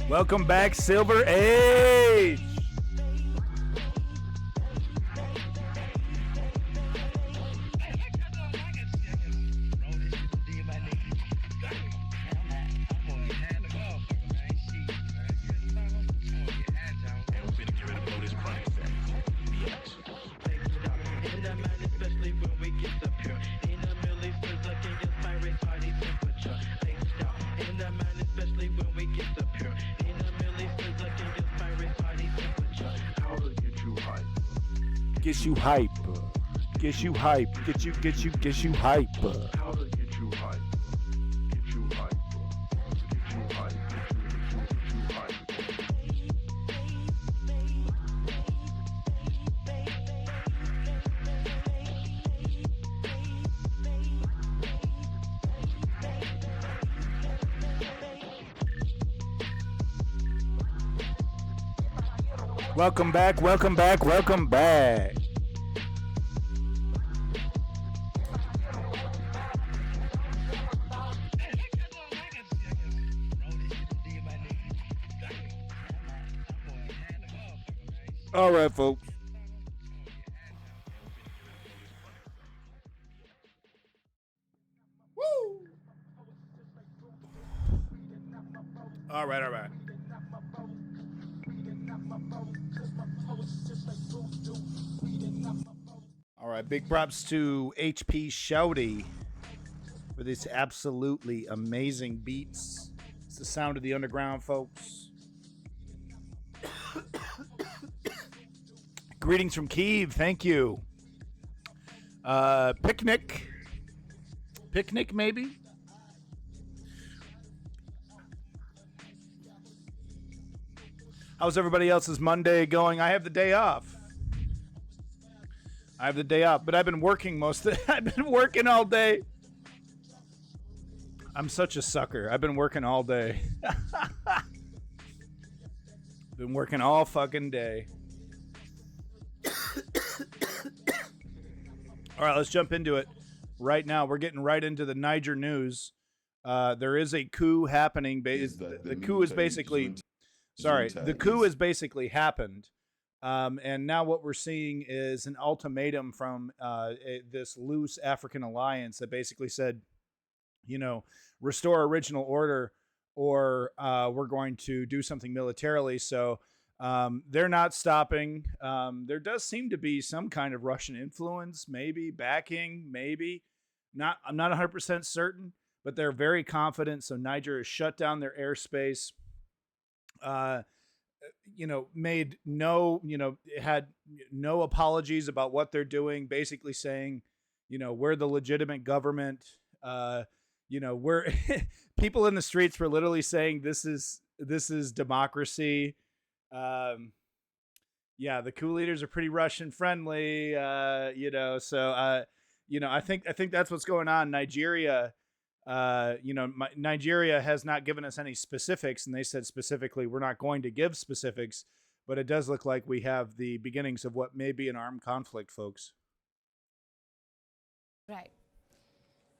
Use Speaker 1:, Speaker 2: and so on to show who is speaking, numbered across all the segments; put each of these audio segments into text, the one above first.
Speaker 1: Welcome back, Silver Age. Get you hype. Get you hype. Get you hype. How to get you hype. Get you hype. Get you hype. Get you hype. Welcome back, welcome back, welcome back. All right, folks. Woo! All right, all right. All right, big props to HP Shouty for this absolutely amazing beats. It's the sound of the underground, folks. Greetings from Kyiv. Thank you. Picnic, maybe. How's everybody else's Monday going? I have the day off. But I've been working I've been working all day. I'm such a sucker. I've been working all day. Been working all fucking day. All right, let's jump into it right now. We're getting right into the Niger news. There is a coup happening. The coup is basically Sorry, the coup has basically happened. And now what we're seeing is an ultimatum from this loose African alliance that basically said, restore original order or we're going to do something militarily. So they're not stopping. There does seem to be some kind of Russian influence, maybe backing, maybe not. I'm not 100% certain, but they're very confident. So Niger has shut down their airspace. Made no, had no apologies about what they're doing, basically saying, we're the legitimate government. We're people in the streets were literally saying this is democracy. The coup leaders are pretty Russian friendly, so I think that's what's going on. Nigeria, Nigeria has not given us any specifics, and they said specifically we're not going to give specifics, but it does look like we have the beginnings of what may be an armed conflict, folks.
Speaker 2: Right.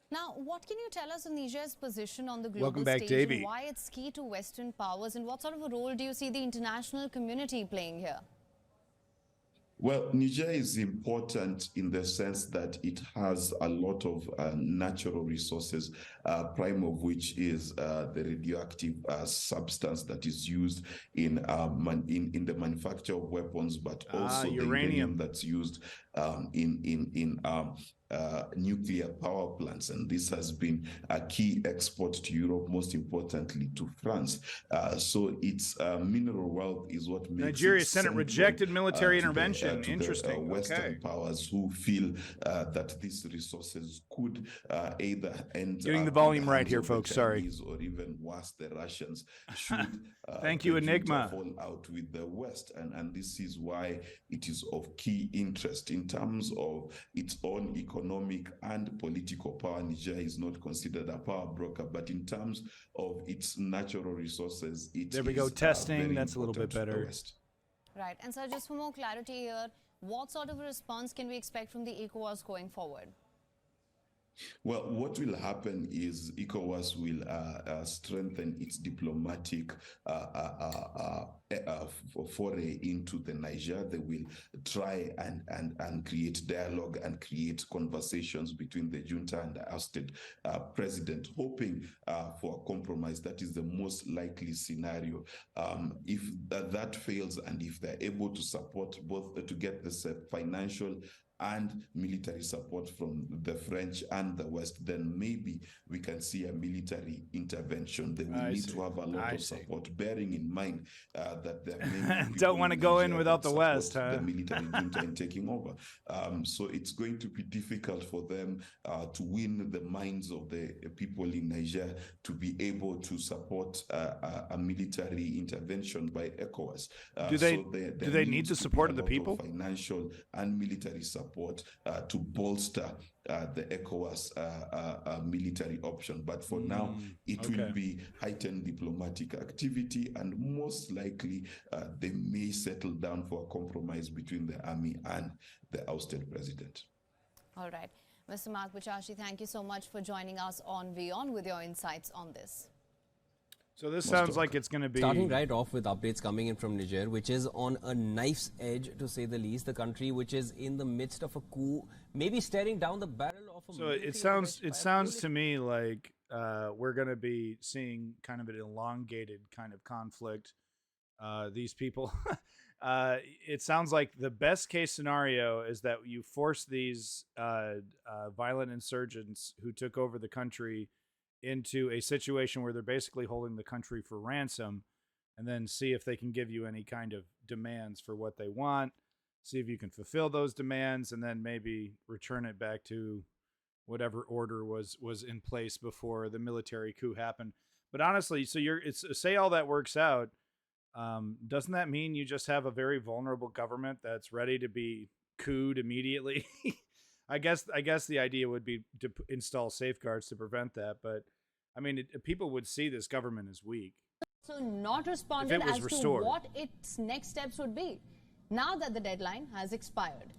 Speaker 2: Now, what can you tell us on Niger's position on the global stage, and why it's key to Western powers, and what sort of a role do you see the international community playing here?
Speaker 3: Well, Niger is important in the sense that it has a lot of natural resources, prime of which is the radioactive substance that is used in the manufacture of weapons, but also the uranium that's used in nuclear power plants, and this has been a key export to Europe, most importantly to France. So its mineral wealth is what makes
Speaker 1: Nigeria's Senate rejected military intervention. Interesting.
Speaker 3: Western powers who feel that these resources could either end
Speaker 1: getting the volume right here, folks. Sorry,
Speaker 3: or even worse, the Russians should.
Speaker 1: Thank you, Enigma.
Speaker 3: Fall out with the West, and this is why it is of key interest in terms of its own economic and political power. Niger is not considered a power broker, but in terms of its natural resources,
Speaker 1: there we go. Testing. That's a little bit better.
Speaker 2: Right. And so, just for more clarity here, what sort of a response can we expect from the ECOWAS going forward?
Speaker 3: Well, what will happen is ECOWAS will strengthen its diplomatic foray into the Niger. They will try and create dialogue and create conversations between the junta and the ousted president, hoping for a compromise. That is the most likely scenario. If that fails, and if they're able to support both to get the financial and military support from the French and the West, then maybe we can see a military intervention. They will need to have a lot of support, bearing in mind that there may be
Speaker 1: don't want to go in without the West, huh?
Speaker 3: The military junta in taking over. So it's going to be difficult for them to win the minds of the people in Niger to be able to support a military intervention by ECOWAS.
Speaker 1: Do they need the support of the people?
Speaker 3: Financial and military support to bolster the ECOWAS military option. But for now, it will be heightened diplomatic activity, and most likely they may settle down for a compromise between the army and the ousted president.
Speaker 2: All right. Mr. Mark Bichashi, thank you so much for joining us on WION with your insights on this.
Speaker 1: So this sounds like it's going to be...
Speaker 4: Starting right off with updates coming in from Niger, which is on a knife's edge, to say the least. The country which is in the midst of a coup, maybe staring down the barrel of a...
Speaker 1: So it sounds to me like we're going to be seeing kind of an elongated kind of conflict. These people... it sounds like the best case scenario is that you force these violent insurgents who took over the country into a situation where they're basically holding the country for ransom, and then see if they can give you any kind of demands for what they want, see if you can fulfill those demands, and then maybe return it back to whatever order was in place before the military coup happened. But honestly, so say all that works out, doesn't that mean you just have a very vulnerable government that's ready to be couped immediately? I guess the idea would be to install safeguards to prevent that, but I mean, people would see this government as weak.
Speaker 2: So not responded as restored. To what its next steps would be, now that the deadline has expired.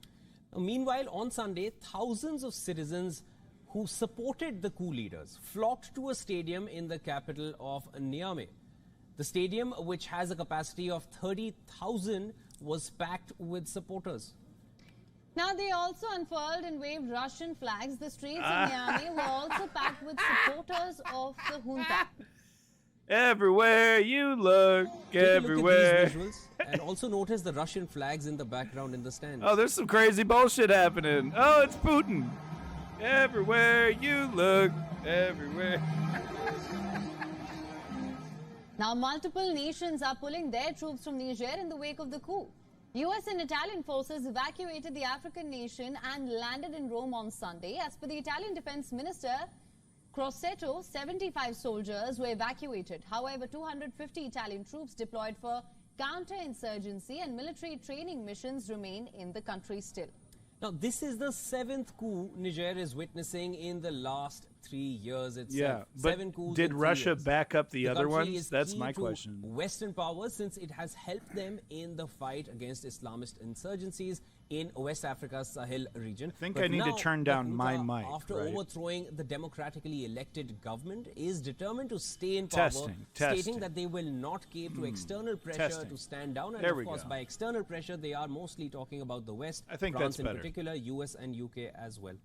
Speaker 4: Meanwhile, on Sunday, thousands of citizens who supported the coup leaders flocked to a stadium in the capital of Niamey. The stadium, which has a capacity of 30,000, was packed with supporters.
Speaker 2: Now, they also unfurled and waved Russian flags. The streets in Miami were also packed with supporters of the junta.
Speaker 1: Everywhere you look, everywhere.
Speaker 4: Take a look at these visuals and also notice the Russian flags in the background in the stands.
Speaker 1: Oh, there's some crazy bullshit happening. Oh, it's Putin. Everywhere you look, everywhere.
Speaker 2: Now, multiple nations are pulling their troops from Niger in the wake of the coup. US and Italian forces evacuated the African nation and landed in Rome on Sunday. As per the Italian Defense Minister, Crosetto, 75 soldiers were evacuated. However, 250 Italian troops deployed for counterinsurgency and military training missions remain in the country still.
Speaker 4: Now, this is the 7th coup Niger is witnessing in the last 3 years itself.
Speaker 1: Yeah, but
Speaker 4: 7 coups
Speaker 1: did
Speaker 4: in 3
Speaker 1: Russia
Speaker 4: years.
Speaker 1: back up the other
Speaker 4: country
Speaker 1: ones?
Speaker 4: is
Speaker 1: That's
Speaker 4: key
Speaker 1: my
Speaker 4: to
Speaker 1: question.
Speaker 4: Western powers, since it has helped them in the fight against Islamist insurgencies in West Africa's Sahel region.
Speaker 1: I think
Speaker 4: But
Speaker 1: I need to
Speaker 4: now
Speaker 1: turn
Speaker 4: the
Speaker 1: down my
Speaker 4: junta,
Speaker 1: mic,
Speaker 4: after
Speaker 1: right?
Speaker 4: overthrowing the democratically elected government, is determined to stay in power,
Speaker 1: Testing.
Speaker 4: stating that they will not cave to external pressure
Speaker 1: Testing.
Speaker 4: to stand down. And
Speaker 1: There
Speaker 4: of
Speaker 1: we
Speaker 4: course,
Speaker 1: go.
Speaker 4: by external pressure, they are mostly talking about the West,
Speaker 1: I think
Speaker 4: France
Speaker 1: that's
Speaker 4: in
Speaker 1: better.
Speaker 4: particular, US and UK as well.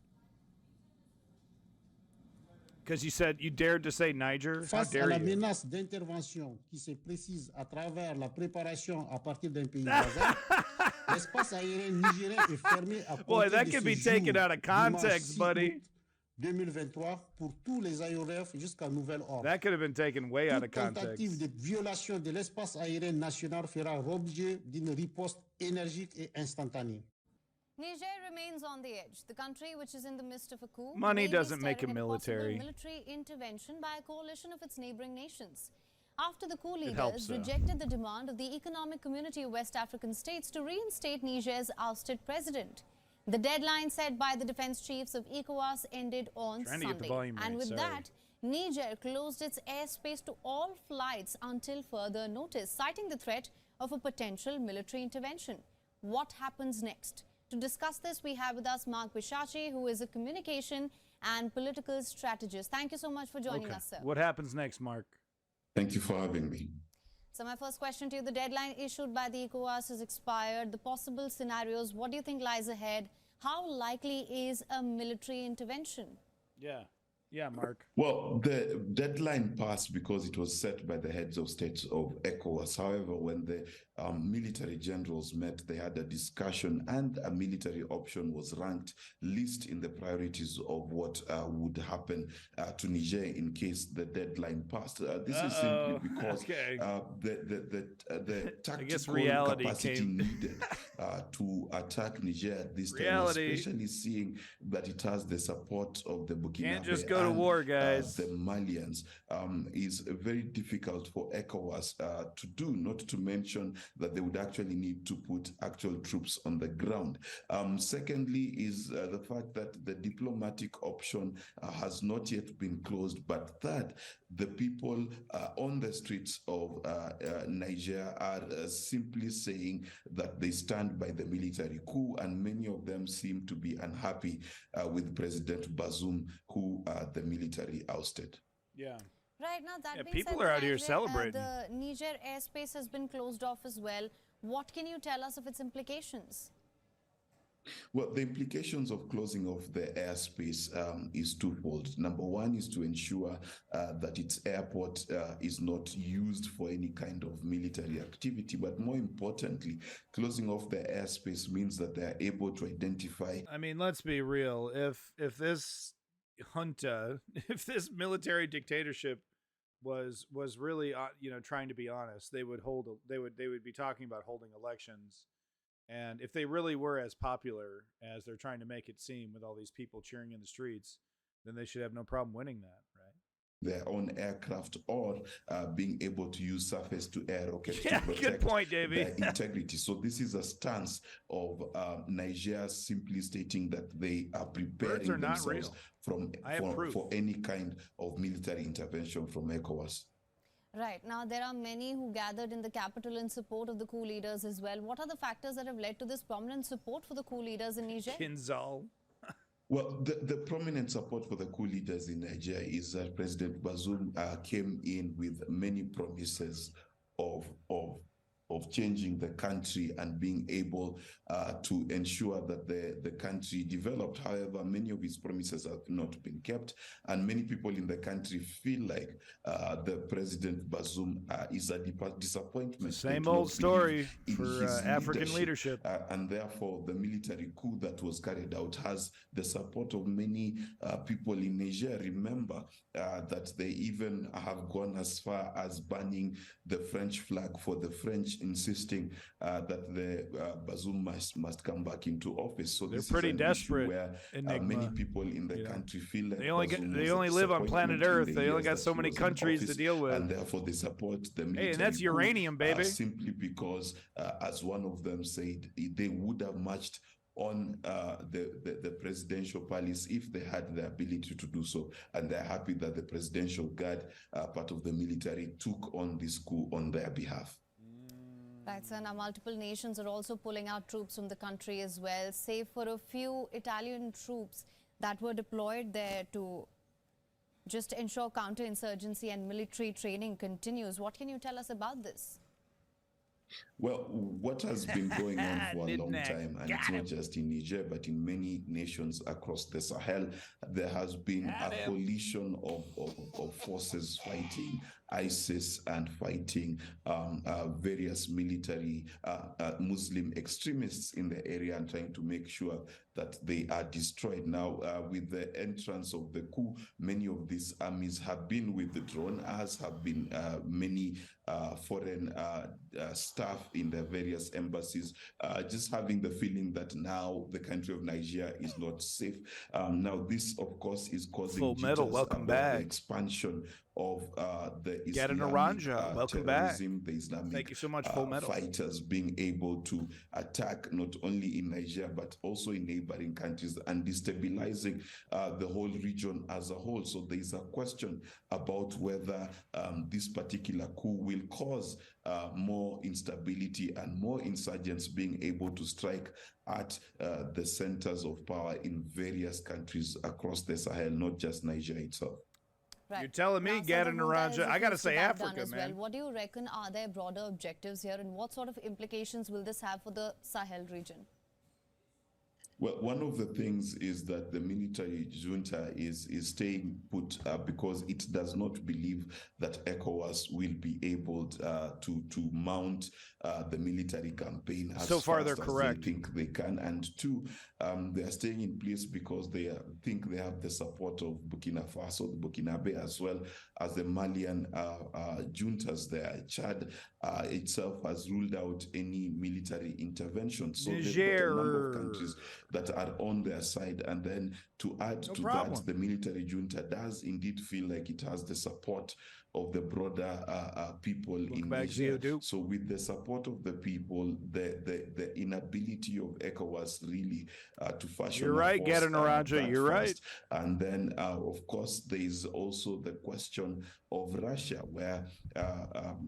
Speaker 1: Because you said you dared to say Niger? How
Speaker 5: Face à
Speaker 1: dare
Speaker 5: la
Speaker 1: you?
Speaker 5: menace d'intervention qui se précise à travers la préparation à partir d'un pays voisin, l'espace aérien nigérien est fermé à
Speaker 1: Boy,
Speaker 5: compter
Speaker 1: that
Speaker 5: de
Speaker 1: could
Speaker 5: ce
Speaker 1: be
Speaker 5: jour,
Speaker 1: taken out of
Speaker 5: dimanche
Speaker 1: context,
Speaker 5: 6
Speaker 1: buddy.
Speaker 5: août 2023 pour tous les aéronefs jusqu'à nouvel ordre.
Speaker 1: That could have been taken way out of
Speaker 5: Toute tentative
Speaker 1: context.
Speaker 5: de violation de l'espace aérien national fera l'objet d'une riposte énergique et instantanée.
Speaker 2: Niger remains on the edge. The country, which is in the midst of a coup,
Speaker 1: Money
Speaker 2: may be
Speaker 1: doesn't make
Speaker 2: staring
Speaker 1: a
Speaker 2: at possible
Speaker 1: military.
Speaker 2: military intervention by a coalition of its neighboring nations. After the coup
Speaker 1: helps,
Speaker 2: leaders
Speaker 1: though.
Speaker 2: rejected the demand of the Economic Community of West African States to reinstate Niger's ousted president. The deadline set by the defense chiefs of ECOWAS ended on
Speaker 1: Trying to get the
Speaker 2: Sunday.
Speaker 1: volume
Speaker 2: And
Speaker 1: right,
Speaker 2: with
Speaker 1: sorry.
Speaker 2: that, Niger closed its airspace to all flights until further notice, citing the threat of a potential military intervention. What happens next? To discuss this, we have with us Mark Bishachi, who is a communication and political strategist. Thank you so much for joining us, sir.
Speaker 1: What happens next, Mark?
Speaker 3: Thank you for having me.
Speaker 2: So my first question to you, the deadline issued by the ECOWAS has expired. The possible scenarios, what do you think lies ahead? How likely is a military intervention?
Speaker 1: Yeah, Mark.
Speaker 3: Well, the deadline passed because it was set by the heads of states of ECOWAS. However, when the military generals met, they had a discussion and a military option was ranked least in the priorities of what would happen to Niger in case the deadline passed. This is simply because
Speaker 1: Okay.
Speaker 3: the tactical
Speaker 1: reality
Speaker 3: capacity
Speaker 1: came.
Speaker 3: needed to attack Niger at this time,
Speaker 1: Reality.
Speaker 3: especially seeing that it has the support of the Burkina
Speaker 1: Can't just
Speaker 3: Faso
Speaker 1: go to
Speaker 3: and,
Speaker 1: war, guys.
Speaker 3: the Malians, is very difficult for ECOWAS to do, not to mention that they would actually need to put actual troops on the ground. Secondly is the fact that the diplomatic option has not yet been closed, but third, the people on the streets of Niger are simply saying that they stand by the military coup, and many of them seem to be unhappy with President Bazoum, who the military ousted.
Speaker 1: Yeah.
Speaker 2: Right, now that
Speaker 1: Yeah,
Speaker 2: being
Speaker 1: people
Speaker 2: said,
Speaker 1: are out here
Speaker 2: Niger,
Speaker 1: celebrating.
Speaker 2: the Niger airspace has been closed off as well. What can you tell us of its implications?
Speaker 3: Well, the implications of closing off the airspace is twofold. Number one is to ensure that its airport is not used for any kind of military activity. But more importantly, closing off the airspace means that they are able to identify.
Speaker 1: I mean, let's be real. If this junta, if this military dictatorship was really trying to be honest, they would be talking about holding elections. And if they really were as popular as they're trying to make it seem with all these people cheering in the streets, then they should have no problem winning that, right?
Speaker 3: Their own aircraft or being able to use surface-to-air rockets
Speaker 1: Yeah,
Speaker 3: to
Speaker 1: good
Speaker 3: protect
Speaker 1: point, Davey.
Speaker 3: their integrity. So this is a stance of Niger simply stating that they are preparing
Speaker 1: are not
Speaker 3: themselves
Speaker 1: real.
Speaker 3: for any kind of military intervention from ECOWAS.
Speaker 2: Right, now there are many who gathered in the capital in support of the coup leaders as well. What are the factors that have led to this prominent support for the coup leaders in Niger?
Speaker 1: Kinzal.
Speaker 3: Well, the prominent support for the coup leaders in Niger is that President Bazoum came in with many promises of changing the country and being able to ensure that the country developed. However, many of his promises have not been kept, and many people in the country feel like the President Bazoum is a disappointment.
Speaker 1: Same old story for African
Speaker 3: leadership.
Speaker 1: leadership.
Speaker 3: And therefore, the military coup that was carried out has the support of many people in Niger. Remember that they even have gone as far as banning the French flag for the French, insisting that the Bazoum must come back into office. So
Speaker 1: they're
Speaker 3: this
Speaker 1: pretty
Speaker 3: is an
Speaker 1: desperate.
Speaker 3: issue where many people in the country feel like
Speaker 1: they only live on planet Earth. They only got so many countries to deal with,
Speaker 3: and therefore they support the military.
Speaker 1: Hey, and that's uranium, baby.
Speaker 3: Simply because, as one of them said, they would have marched on the presidential palace if they had the ability to do so, and they're happy that the presidential guard, part of the military, took on this coup on their behalf.
Speaker 2: Right, sir. Now, multiple nations are also pulling out troops from the country as well, save for a few Italian troops that were deployed there to just ensure counterinsurgency and military training continues. What can you tell us about this?
Speaker 3: Well, what has been going on for a long time, and it's not just in Niger, but in many nations across the Sahel, there has been a coalition of forces fighting ISIS and fighting various military Muslim extremists in the area, and trying to make sure that they are destroyed. Now, with the entrance of the coup, many of these armies have been withdrawn, as have been many foreign staff in the various embassies, just having the feeling that now the country of Niger is not safe. Now, this, of course, is causing
Speaker 1: Full Metal, welcome back.
Speaker 3: The expansion of the
Speaker 1: Islamic welcome back.
Speaker 3: The Islamic
Speaker 1: Thank you so much, Full Metal.
Speaker 3: fighters being able to attack not only in Niger but also in neighboring countries and destabilizing the whole region as a whole. So there is a question about whether this particular coup will cause more instability and more insurgents being able to strike at the centers of power in various countries across the Sahel, not just Niger itself.
Speaker 2: Right.
Speaker 1: You're telling me, Gad Naranja, I got to say Africa, man.
Speaker 2: Well. What do you reckon are their broader objectives here, and what sort of implications will this have for the Sahel region?
Speaker 3: Well, one of the things is that the military junta is staying put because it does not believe that ECOWAS will be able to mount the military campaign as
Speaker 1: so far
Speaker 3: fast
Speaker 1: they're
Speaker 3: as
Speaker 1: correct.
Speaker 3: they think they can. And two, they are staying in place because they think they have the support of Burkina Faso, the Burkinabe, as well as the Malian juntas there. Chad itself has ruled out any military intervention. So they've got a number of countries that are on their side. And then to add to that, the military junta does indeed feel like it has the support of the broader people in Niger. So with the support of the people, the inability of ECOWAS really to fashion
Speaker 1: You're right, Gad Naranja, you're right.
Speaker 3: And then, of course, there is also the question of Russia, where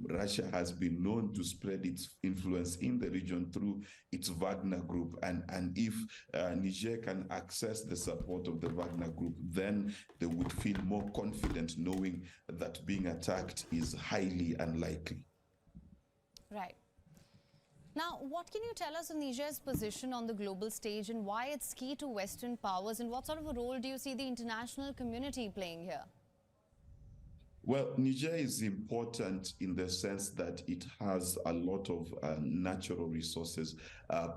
Speaker 3: Russia has been known to spread its influence in the region through its Wagner group. And if Niger can access the support of the Wagner group, then they would feel more confident knowing that being attacked is highly unlikely.
Speaker 2: Right. Now, what can you tell us of Niger's position on the global stage and why it's key to Western powers, and what sort of a role do you see the international community playing here?
Speaker 3: Well, Niger is important in the sense that it has a lot of natural resources,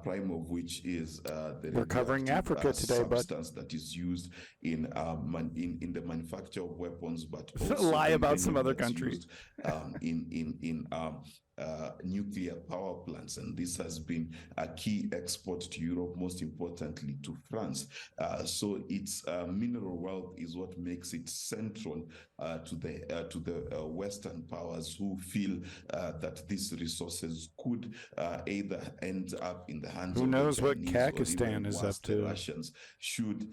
Speaker 3: prime of which is the
Speaker 1: We're covering Africa today,
Speaker 3: substance that is used in the manufacture of weapons, but also
Speaker 1: lie about some other countries
Speaker 3: in nuclear power plants, and this has been a key export to Europe, most importantly to France. So its mineral wealth is what makes it central to the Western powers, who feel that these resources could either end up in the hands
Speaker 1: who
Speaker 3: of
Speaker 1: knows
Speaker 3: the
Speaker 1: what
Speaker 3: Chinese,
Speaker 1: Kakistan is up to,
Speaker 3: the Russians, should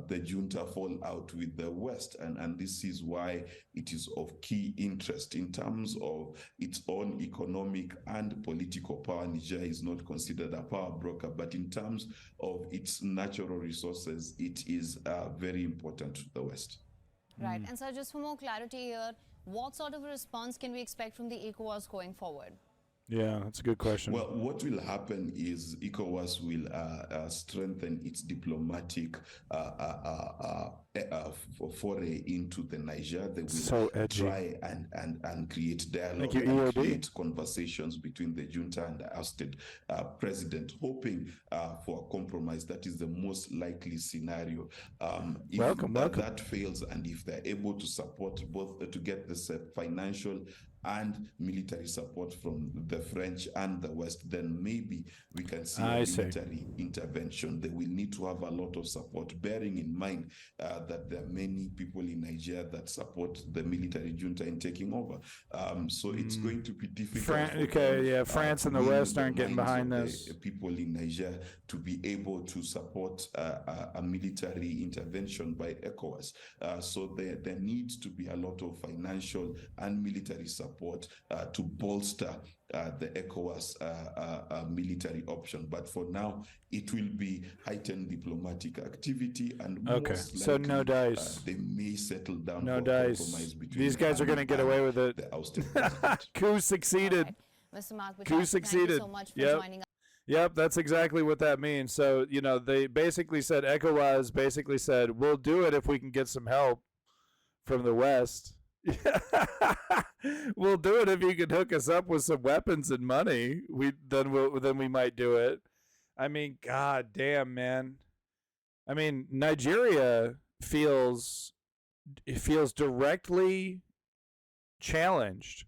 Speaker 3: the junta fall out with the West, and this is why it is of key interest in terms of its own economic and political power. Niger is not considered a power broker, but in terms of its natural resources, it is very important to the West.
Speaker 2: Right. And so just for more clarity here, What sort of a response can we expect from the ECOWAS going forward?
Speaker 1: Yeah, that's a good question.
Speaker 3: Well, what will happen is ECOWAS will strengthen its diplomatic foray into the Niger. They will
Speaker 1: So edgy.
Speaker 3: try and create dialogue
Speaker 1: you,
Speaker 3: and
Speaker 1: EOD.
Speaker 3: create conversations between the junta and the ousted president, hoping for a compromise. That is the most likely scenario. If
Speaker 1: Welcome.
Speaker 3: that fails, and if they're able to support both to get the financial and military support from the French and the West, then maybe we can see a military intervention. They will need to have a lot of support, bearing in mind that there are many people in Niger that support the military junta in taking over. So it's going to be difficult.
Speaker 1: France and the West aren't getting behind this.
Speaker 3: People in Niger to be able to support a military intervention by ECOWAS. So there needs to be a lot of financial and military support to bolster the ECOWAS military option. But for now, it will be heightened diplomatic activity, and most likely,
Speaker 1: so no dice.
Speaker 3: They may settle down
Speaker 1: no
Speaker 3: for
Speaker 1: dice.
Speaker 3: Compromise between
Speaker 1: these guys are going to get away with it.
Speaker 3: The ousted president.
Speaker 1: Coup succeeded.
Speaker 2: Right. Mr. Mark,
Speaker 1: Coup succeeded.
Speaker 2: Thank you so much for joining us.
Speaker 1: Yep, that's exactly what that means. So, they basically said, ECOWAS basically said, we'll do it if we can get some help from the West. We'll do it if you can hook us up with some weapons and money. Then we might do it. I mean, god damn, man. I mean, Nigeria feels directly challenged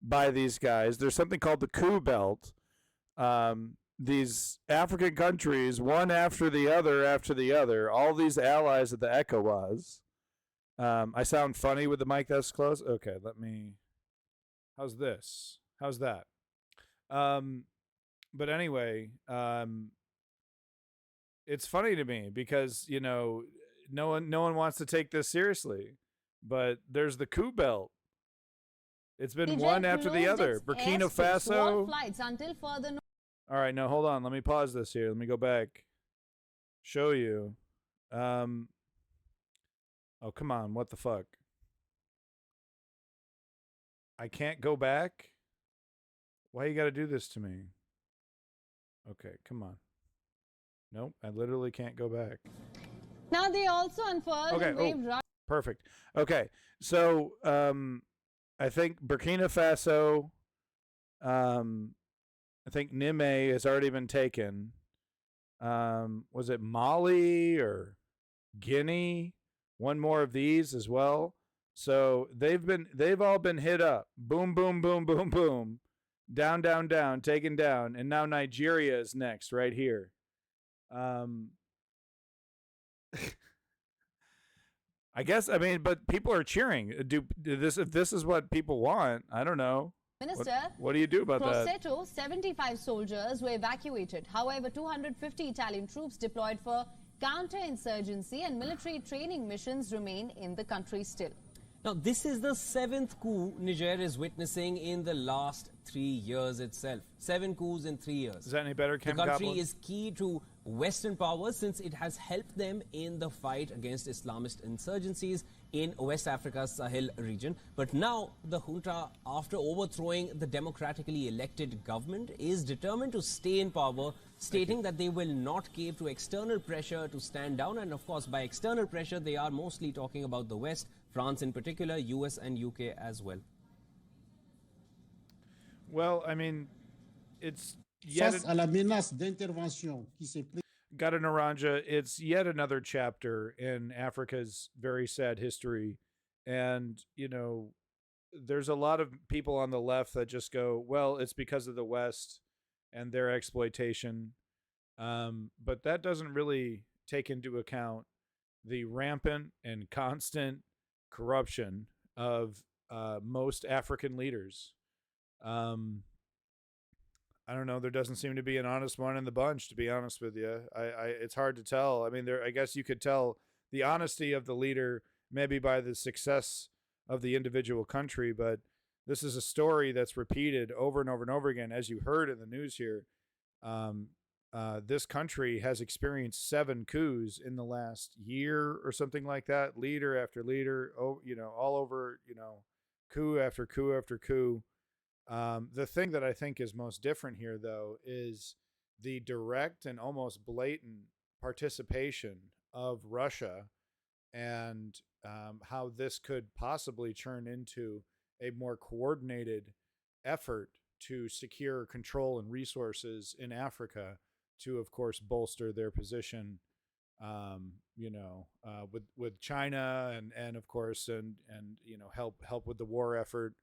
Speaker 1: by these guys. There's something called the Coup belt. These African countries, one after the other, all these allies of the ECOWAS. I sound funny with the mic that's close. Okay, how's this? How's that? But anyway, it's funny to me because, no one wants to take this seriously, but there's the Coup belt. It's been one after the other. Burkina Faso. All right, now hold on. Let me pause this here. Let me go back. Show you. Oh, come on. What the fuck? I can't go back? Why you got to do this to me? Okay, come on. Nope, I literally can't go back.
Speaker 2: Now they also unfurled a wave.
Speaker 1: Perfect. Okay, so I think Burkina Faso, I think Niamey has already been taken. Was it Mali or Guinea? One more of these as well. So they've all been hit up. Boom, boom, boom, boom, boom. Down, down, down, taken down. And now Nigeria is next right here. I guess, but people are cheering. If this is what people want, I don't know.
Speaker 2: Minister,
Speaker 1: what do you do about that?
Speaker 2: Grosseto, 75 soldiers were evacuated. However, 250 Italian troops deployed for counterinsurgency and military training missions remain in the country still.
Speaker 4: Now, this is the 7th coup Niger is witnessing in the last 3 years itself. 7 coups in 3 years.
Speaker 1: Is that any better, Kim
Speaker 4: The country
Speaker 1: Kaplan?
Speaker 4: is key to Western powers since it has helped them in the fight against Islamist insurgencies in West Africa's Sahel region. But now the junta, after overthrowing the democratically elected government, is determined to stay in power, stating that they will not cave to external pressure to stand down. And of course, by external pressure, they are mostly talking about the West, France in particular, US and UK as well.
Speaker 1: Well, it's
Speaker 5: Face à la menace d'intervention qui s'est
Speaker 1: Gata Naranja, it's yet another chapter in Africa's very sad history. And, there's a lot of people on the left that just go, well, it's because of the West and their exploitation. But that doesn't really take into account the rampant and constant corruption of most African leaders. I don't know. There doesn't seem to be an honest one in the bunch, to be honest with you. It's hard to tell. I guess you could tell the honesty of the leader maybe by the success of the individual country, but this is a story that's repeated over and over and over again. As you heard in the news here, this country has experienced 7 coups in the last year or something like that, leader after leader, all over, coup after coup after coup. The thing that I think is most different here, though, is the direct and almost blatant participation of Russia, and how this could possibly turn into a more coordinated effort to secure control and resources in Africa to, of course, bolster their position, with China, and of course, and help with the war effort.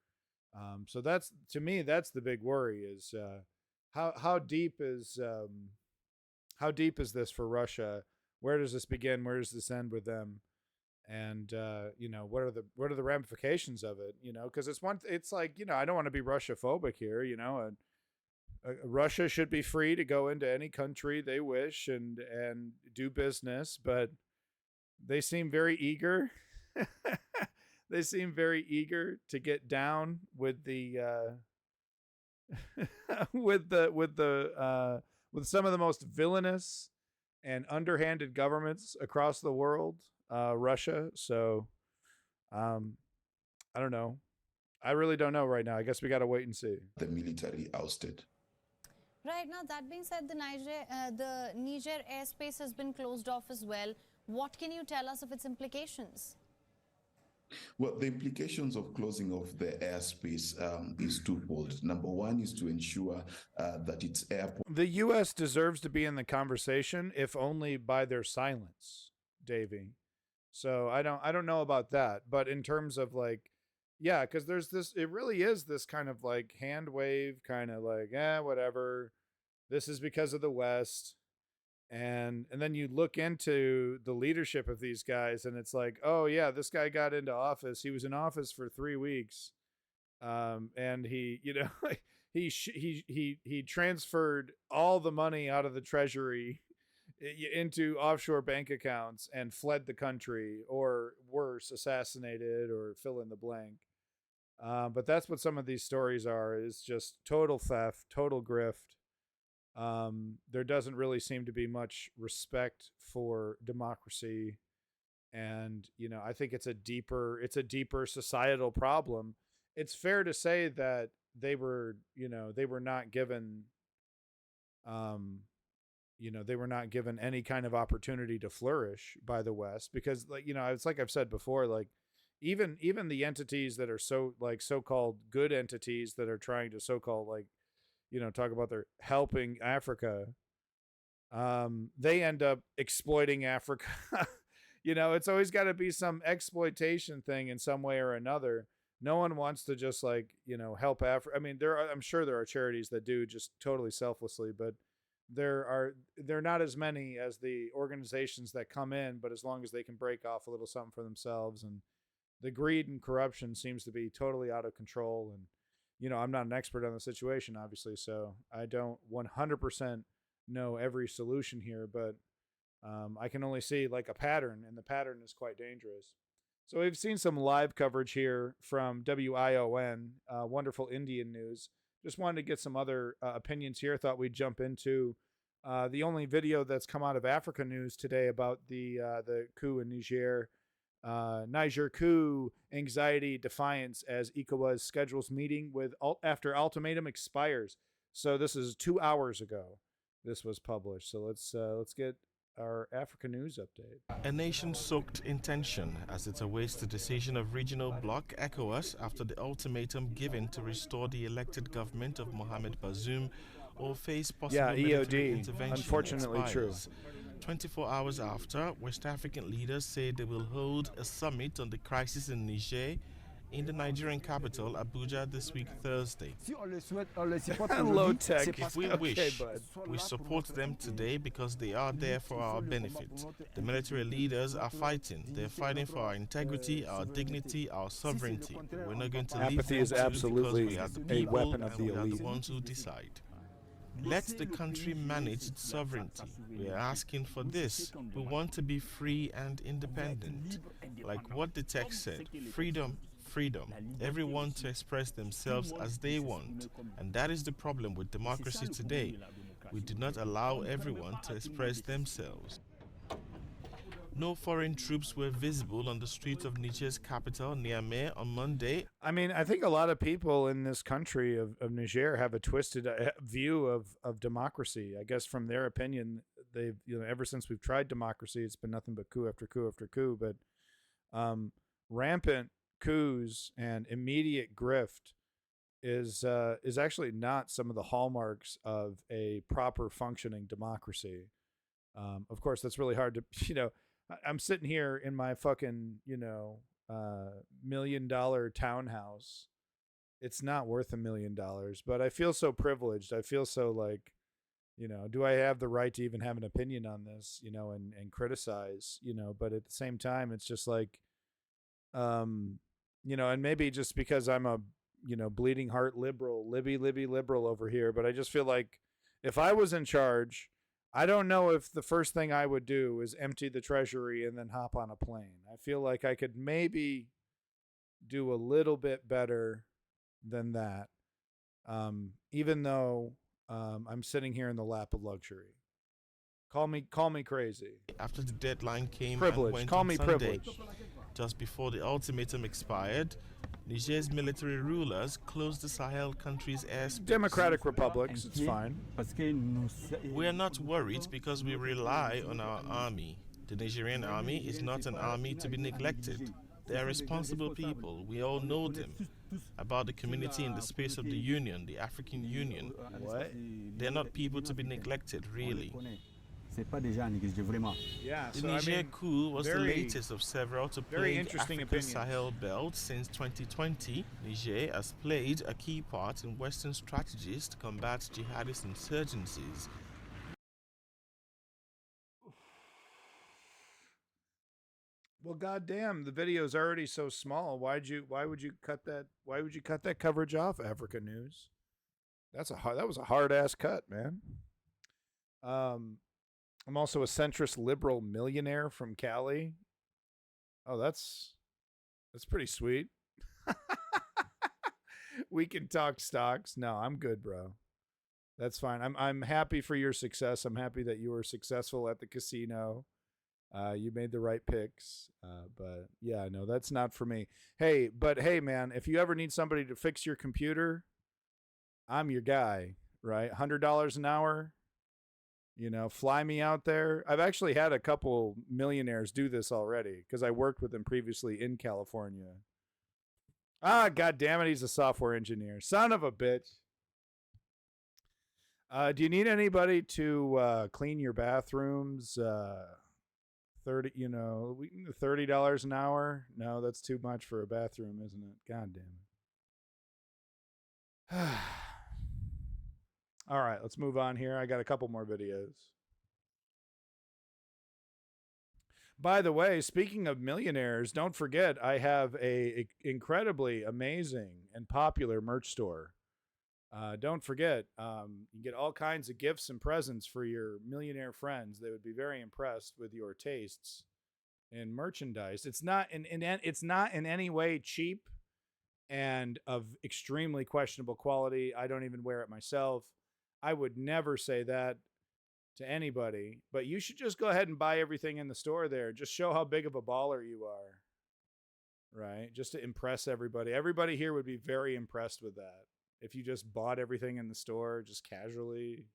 Speaker 1: So that's, to me, that's the big worry, is how deep is this for Russia? Where does this begin? Where does this end with them? And what are the ramifications of it? Because it's like, I don't want to be Russia phobic here. Russia should be free to go into any country they wish and do business, but they seem very eager. They seem very eager to get down with the with some of the most villainous and underhanded governments across the world, Russia. So, I don't know. I really don't know right now. I guess we got to wait and see.
Speaker 3: The military ousted.
Speaker 2: Right, now that being said, the Niger airspace has been closed off as well. What can you tell us of its implications?
Speaker 3: Well, the implications of closing off the airspace is twofold. Number one is to ensure that its airport.
Speaker 1: The U.S. deserves to be in the conversation, if only by their silence, Davey. So I don't know about that, but in terms of like, yeah, because there's this, it really is this kind of like hand wave, kind of like, whatever. This is because of the West. And then you look into the leadership of these guys, and it's like, oh yeah, this guy got into office. He was in office for 3 weeks, and he, he transferred all the money out of the treasury into offshore bank accounts and fled the country, or worse, assassinated, or fill in the blank. But that's what some of these stories are: is just total theft, total grift. There doesn't really seem to be much respect for democracy, and I think it's a deeper societal problem. It's fair to say that they were not given they were not given any kind of opportunity to flourish by the West, because it's like I've said before, like even the entities that are so-called good entities that are trying to so-called talk about they're helping Africa, they end up exploiting Africa. It's always got to be some exploitation thing in some way or another. No one wants to just help Africa. I mean, I'm sure there are charities that do just totally selflessly, but they're not as many as the organizations that come in, but as long as they can break off a little something for themselves. And the greed and corruption seems to be totally out of control. And I'm not an expert on the situation, obviously, so I don't 100% know every solution here, but I can only see like a pattern, and the pattern is quite dangerous. So we've seen some live coverage here from WION, wonderful Indian news. Just wanted to get some other opinions here. Thought we'd jump into the only video that's come out of Africa news today about the coup in Niger. Niger coup, anxiety, defiance as ECOWAS schedules meeting after ultimatum expires. So this is 2 hours ago. This was published. So let's get our Africa news update.
Speaker 6: A nation soaked in tension as it awaits the decision of regional bloc ECOWAS after the ultimatum given to restore the elected government of Mohamed Bazoum or face possible military intervention.
Speaker 1: Unfortunately
Speaker 6: expires.
Speaker 1: true.
Speaker 6: 24 hours after, West African leaders say they will hold a summit on the crisis in Niger in the Nigerian capital, Abuja, this week, Thursday.
Speaker 1: Low tech.
Speaker 6: If we wish, we support them today because they are there for our benefit. The military leaders are fighting. They're fighting for our integrity, our dignity, our sovereignty. We're not going to leave
Speaker 1: Apathy
Speaker 6: them
Speaker 1: is
Speaker 6: to
Speaker 1: absolutely
Speaker 6: because we are the
Speaker 1: a
Speaker 6: people
Speaker 1: weapon of
Speaker 6: and
Speaker 1: the
Speaker 6: we are
Speaker 1: elite.
Speaker 6: the ones who decide. Let the country manage its sovereignty. We are asking for this. We want to be free and independent. Like what the text said, freedom, freedom. Everyone to express themselves as they want. And that is the problem with democracy today. We do not allow everyone to express themselves. No foreign troops were visible on the streets of Niger's capital, Niamey, on Monday.
Speaker 1: I mean, I think a lot of people in this country of Niger have a twisted view of democracy. I guess from their opinion, they've, ever since we've tried democracy, it's been nothing but coup after coup after coup. But rampant coups and immediate grift is actually not some of the hallmarks of a proper functioning democracy. Of course, that's really hard to, I'm sitting here in my fucking, $1 million townhouse. It's not worth $1 million, but I feel so privileged. I feel so like, do I have the right to even have an opinion on this, and criticize, but at the same time, it's just like, and maybe just because I'm a, bleeding heart liberal, Libby liberal over here, but I just feel like if I was in charge, I don't know if the first thing I would do is empty the treasury and then hop on a plane. I feel like I could maybe do a little bit better than that, even though I'm sitting here in the lap of luxury. Call me crazy.
Speaker 6: After the deadline came
Speaker 1: privileged.
Speaker 6: And went
Speaker 1: Call
Speaker 6: on
Speaker 1: me
Speaker 6: Sunday,
Speaker 1: privileged.
Speaker 6: Just before the ultimatum expired, Niger's military rulers closed the Sahel country's airspace.
Speaker 1: Democratic republics, it's fine.
Speaker 6: We are not worried because we rely on our army. The Nigerian army is not an army to be neglected. They are responsible people. We all know them. About the community in the space of the Union, the African Union.
Speaker 1: What?
Speaker 6: They're not people to be neglected, really.
Speaker 1: Yeah,
Speaker 6: The
Speaker 1: so
Speaker 6: Niger coup was the
Speaker 1: very-
Speaker 6: latest of several to
Speaker 1: very
Speaker 6: plague
Speaker 1: interesting
Speaker 6: Africa's
Speaker 1: opinions.
Speaker 6: Sahel belt since 2020. Niger has played a key part in Western strategies to combat jihadist insurgencies.
Speaker 1: Well, goddamn, the video is already so small. Why would you cut that coverage off, Africa News? That was a hard ass cut, man. I'm also a centrist liberal millionaire from Cali. Oh, that's pretty sweet. We can talk stocks. No, I'm good, bro. That's fine. I'm happy for your success. I'm happy that you were successful at the casino. You made the right picks. But yeah, no, that's not for me. Hey, man, if you ever need somebody to fix your computer, I'm your guy, right? $100 an hour. Fly me out there. I've actually had a couple millionaires do this already because I worked with them previously in California. Ah, God damn it, he's a software engineer. Son of a bitch. Do you need anybody to clean your bathrooms? $30 an hour? No, that's too much for a bathroom, isn't it? God damn it. All right, let's move on here. I got a couple more videos. By the way, speaking of millionaires, don't forget I have a incredibly amazing and popular merch store. Don't forget, you get all kinds of gifts and presents for your millionaire friends. They would be very impressed with your tastes in merchandise. It's not in any way cheap and of extremely questionable quality. I don't even wear it myself. I would never say that to anybody, but you should just go ahead and buy everything in the store there. Just show how big of a baller you are, right? Just to impress everybody. Everybody here would be very impressed with that. If you just bought everything in the store just casually,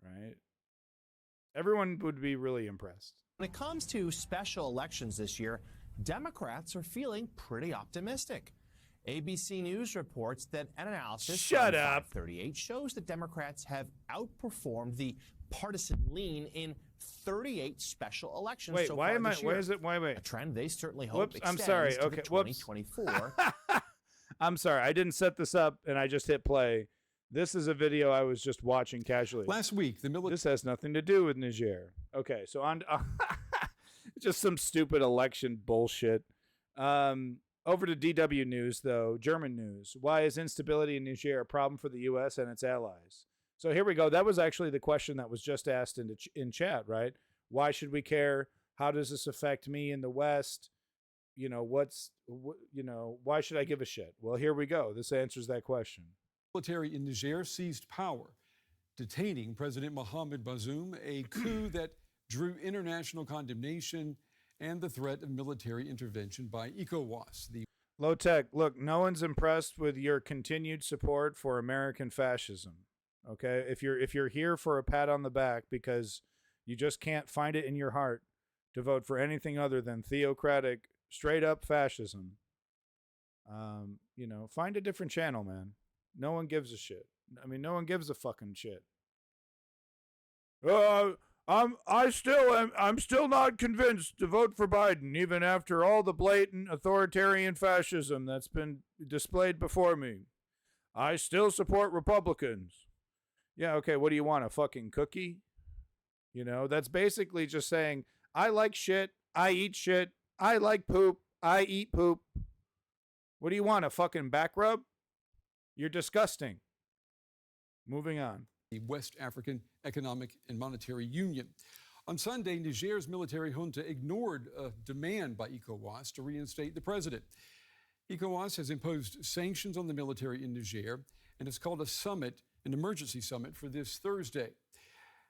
Speaker 1: right? Everyone would be really impressed.
Speaker 7: When it comes to special elections this year, Democrats are feeling pretty optimistic. ABC News reports that an analysis
Speaker 1: Shut
Speaker 7: from
Speaker 1: up.
Speaker 7: 538 shows that Democrats have outperformed the partisan lean in 38 special elections
Speaker 1: Wait,
Speaker 7: so
Speaker 1: why
Speaker 7: far
Speaker 1: am I?
Speaker 7: this year.
Speaker 1: Why is it? Wait.
Speaker 7: A trend they certainly hope
Speaker 1: Whoops, I'm
Speaker 7: extends
Speaker 1: sorry.
Speaker 7: to
Speaker 1: Okay,
Speaker 7: the
Speaker 1: whoops.
Speaker 7: 2024.
Speaker 1: I'm sorry. I didn't set this up, and I just hit play. This is a video I was just watching casually.
Speaker 8: Last week, the military.
Speaker 1: This has nothing to do with Niger. Okay, so on just some stupid election bullshit. Over to DW News, though, German news. Why is instability in Niger a problem for the U.S. and its allies? So here we go. That was actually the question that was just asked in chat, right? Why should we care? How does this affect me in the West? Why should I give a shit? Well, here we go. This answers that question.
Speaker 8: Military in Niger seized power, detaining President Mohamed Bazoum, a coup that drew international condemnation and the threat of military intervention by ECOWAS.
Speaker 1: Low Tech, look, no one's impressed with your continued support for American fascism. Okay? If you're here for a pat on the back because you just can't find it in your heart to vote for anything other than theocratic, straight up fascism, find a different channel, man. No one gives a shit. I mean, no one gives a fucking shit. I'm still not convinced to vote for Biden, even after all the blatant authoritarian fascism that's been displayed before me. I still support Republicans. Yeah, okay, what do you want, a fucking cookie? That's basically just saying, I like shit, I eat shit, I like poop, I eat poop. What do you want, a fucking back rub? You're disgusting. Moving on.
Speaker 8: The West African Economic and Monetary Union. On Sunday, Niger's military junta ignored a demand by ECOWAS to reinstate the president. ECOWAS has imposed sanctions on the military in Niger and has called a summit, an emergency summit, for this Thursday.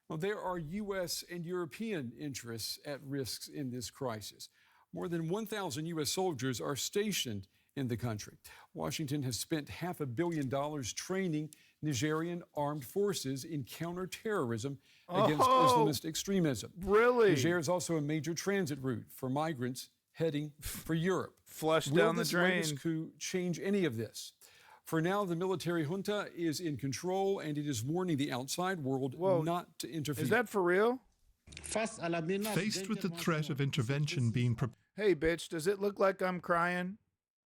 Speaker 8: Well, there are U.S. and European interests at risk in this crisis. More than 1,000 U.S. soldiers are stationed in the country. Washington has spent $500 million training Nigerian armed forces in counterterrorism against Islamist extremism.
Speaker 1: Really?
Speaker 8: Niger is also a major transit route for migrants heading for Europe.
Speaker 1: Flush down the drain.
Speaker 8: Will this latest coup change any of this? For now, the military junta is in control, and it is warning the outside world not to interfere.
Speaker 1: Is that for real?
Speaker 5: Faced
Speaker 9: with the threat of intervention being prepared.
Speaker 1: Hey, bitch, does it look like I'm crying?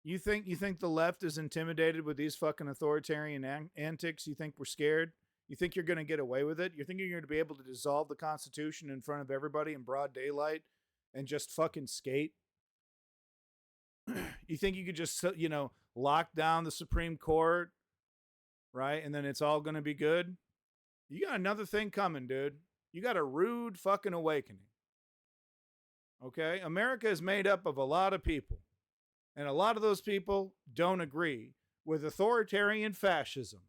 Speaker 1: You think the left is intimidated with these fucking authoritarian antics? You think we're scared? You think you're going to get away with it? You think you're going to be able to dissolve the Constitution in front of everybody in broad daylight and just fucking skate? You think you could just, lock down the Supreme Court, right? And then it's all going to be good? You got another thing coming, dude. You got a rude fucking awakening. Okay? America is made up of a lot of people. And a lot of those people don't agree with authoritarian fascism,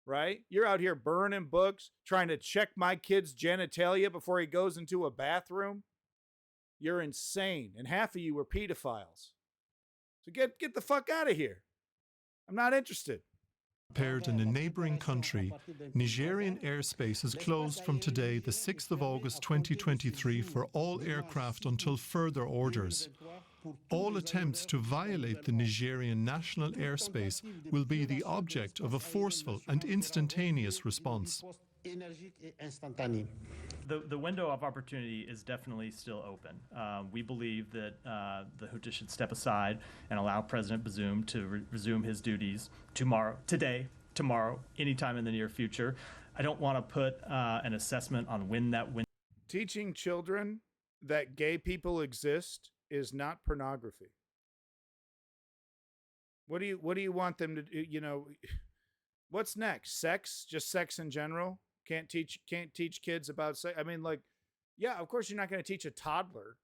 Speaker 1: right? You're out here burning books, trying to check my kid's genitalia before he goes into a bathroom. You're insane. And half of you are pedophiles. So get the fuck out of here. I'm not interested.
Speaker 9: Prepared in a neighboring country, Nigerian airspace is closed from today, the 6th of August 2023, for all aircraft until further orders. All attempts to violate the Nigerian national airspace will be the object of a forceful and instantaneous response.
Speaker 10: The window of opportunity is definitely still open. We believe that the junta should step aside and allow President Bazoum to resume his duties today, tomorrow, anytime in the near future. I don't want to put an assessment on when that window.
Speaker 1: Teaching children that gay people exist is not pornography. What do you want them to do? What's next? Sex? Just sex in general? Can't teach kids about sex. I mean, yeah, of course you're not going to teach a toddler,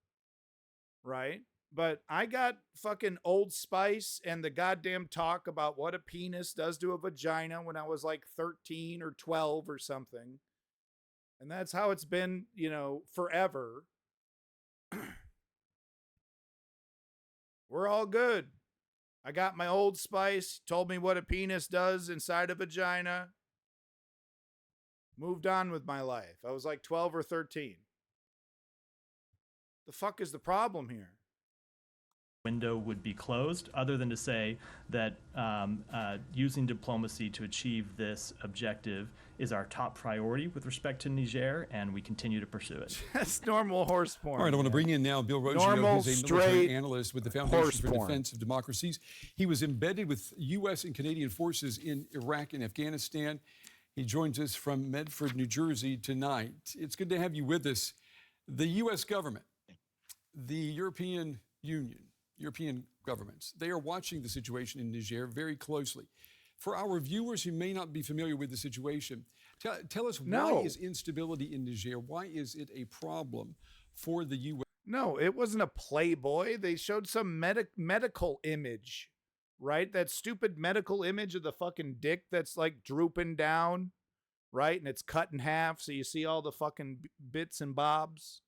Speaker 1: right? But I got fucking Old Spice and the goddamn talk about what a penis does to a vagina when I was like 13 or 12 or something. And that's how it's been, forever. We're all good. I got my Old Spice, told me what a penis does inside a vagina. Moved on with my life. I was like 12 or 13. The fuck is the problem here?
Speaker 10: Window would be closed, other than to say that using diplomacy to achieve this objective is our top priority with respect to Niger, and we continue to pursue it.
Speaker 1: That's normal horse porn.
Speaker 8: All right, I want to bring in now Bill Rogino, who's a military analyst with the Foundation for Defense of Democracies. He was embedded with U.S. and Canadian forces in Iraq and Afghanistan. He joins us from Medford, New Jersey tonight. It's good to have you with us. The U.S. government, the European Union, European governments, they are watching the situation in Niger very closely. For our viewers who may not be familiar with the situation, tell us why is instability in Niger? Why is it a problem for the U.S.?
Speaker 1: No, it wasn't a Playboy. They showed some medical image, right? That stupid medical image of the fucking dick that's like drooping down, right? And it's cut in half, so you see all the fucking bits and bobs.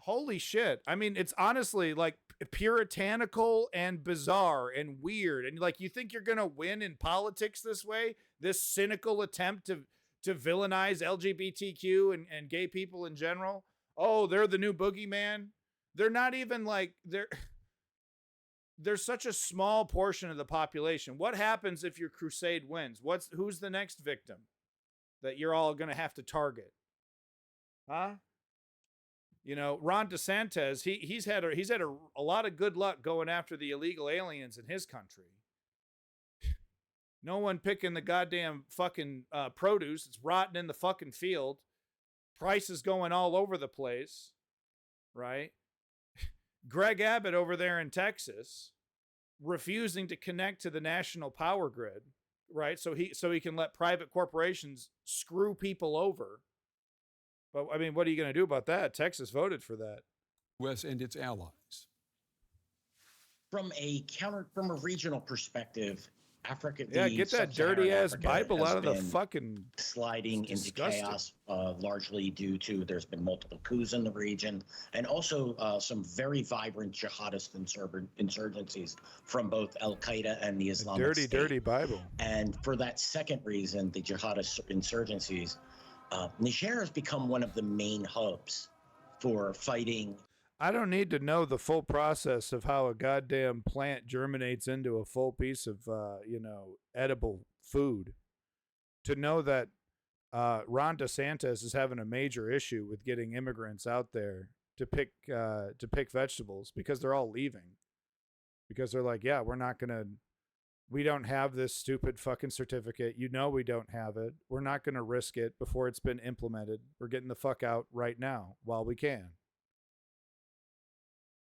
Speaker 1: Holy shit. I mean, it's honestly like puritanical and bizarre and weird. And like, you think you're going to win in politics this way? This cynical attempt to villainize LGBTQ and gay people in general? Oh, they're the new boogeyman. They're not even like, there's such a small portion of the population. What happens if your crusade wins? Who's the next victim that you're all going to have to target? Huh? You know, Ron DeSantis, he's had a lot of good luck going after the illegal aliens in his country. No one picking the goddamn fucking produce. It's rotting in the fucking field. Prices going all over the place, right? Greg Abbott over there in Texas refusing to connect to the national power grid, right? So he can let private corporations screw people over. But I mean, what are you going to do about that? Texas voted for that.
Speaker 8: U.S. and its allies.
Speaker 11: From a regional perspective, Africa.
Speaker 1: Yeah, get that dirty ass Bible out of the fucking
Speaker 11: sliding into chaos, largely due to there's been multiple coups in the region, and also some very vibrant jihadist insurgencies from both Al Qaeda and the Islamic State.
Speaker 1: Dirty Bible.
Speaker 11: And for that second reason, the jihadist insurgencies, Niger has become one of the main hubs for fighting.
Speaker 1: I don't need to know the full process of how a goddamn plant germinates into a full piece of, edible food to know that Ron DeSantis is having a major issue with getting immigrants out there to pick vegetables because they're all leaving. Because they're like, yeah, we don't have this stupid fucking certificate. You know we don't have it. We're not going to risk it before it's been implemented. We're getting the fuck out right now while we can.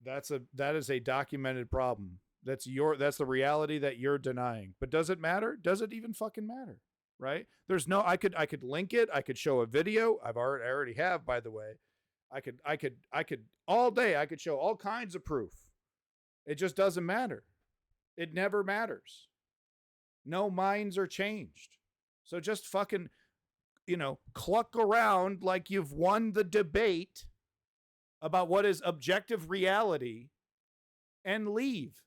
Speaker 1: That is a documented problem. That's the reality that you're denying. But does it matter? Does it even fucking matter? Right? There's no, I could link it. I could show a video. I already have, by the way. I could all day. I could show all kinds of proof. It just doesn't matter. It never matters. No minds are changed. So just fucking, cluck around like you've won the debate about what is objective reality and leave.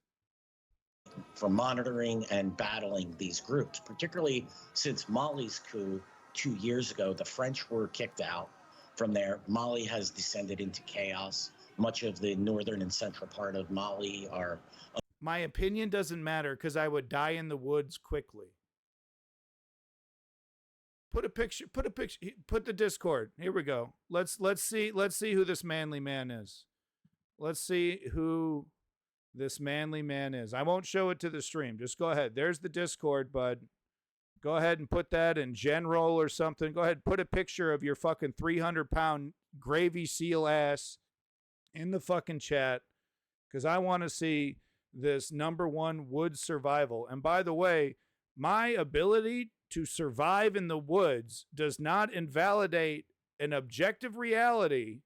Speaker 11: For monitoring and battling these groups, particularly since Mali's coup 2 years ago, the French were kicked out from there. Mali has descended into chaos. Much of the northern and central part of Mali are...
Speaker 1: My opinion doesn't matter because I would die in the woods quickly. Put the Discord. Here we go. Let's see who this manly man is. Let's see who this manly man is. I won't show it to the stream. Just go ahead. There's the Discord, bud. Go ahead and put that in general or something. Go ahead, put a picture of your fucking 300-pound gravy seal ass in the fucking chat because I want to see this #1 woods survival. And by the way, my ability to survive in the woods does not invalidate an objective reality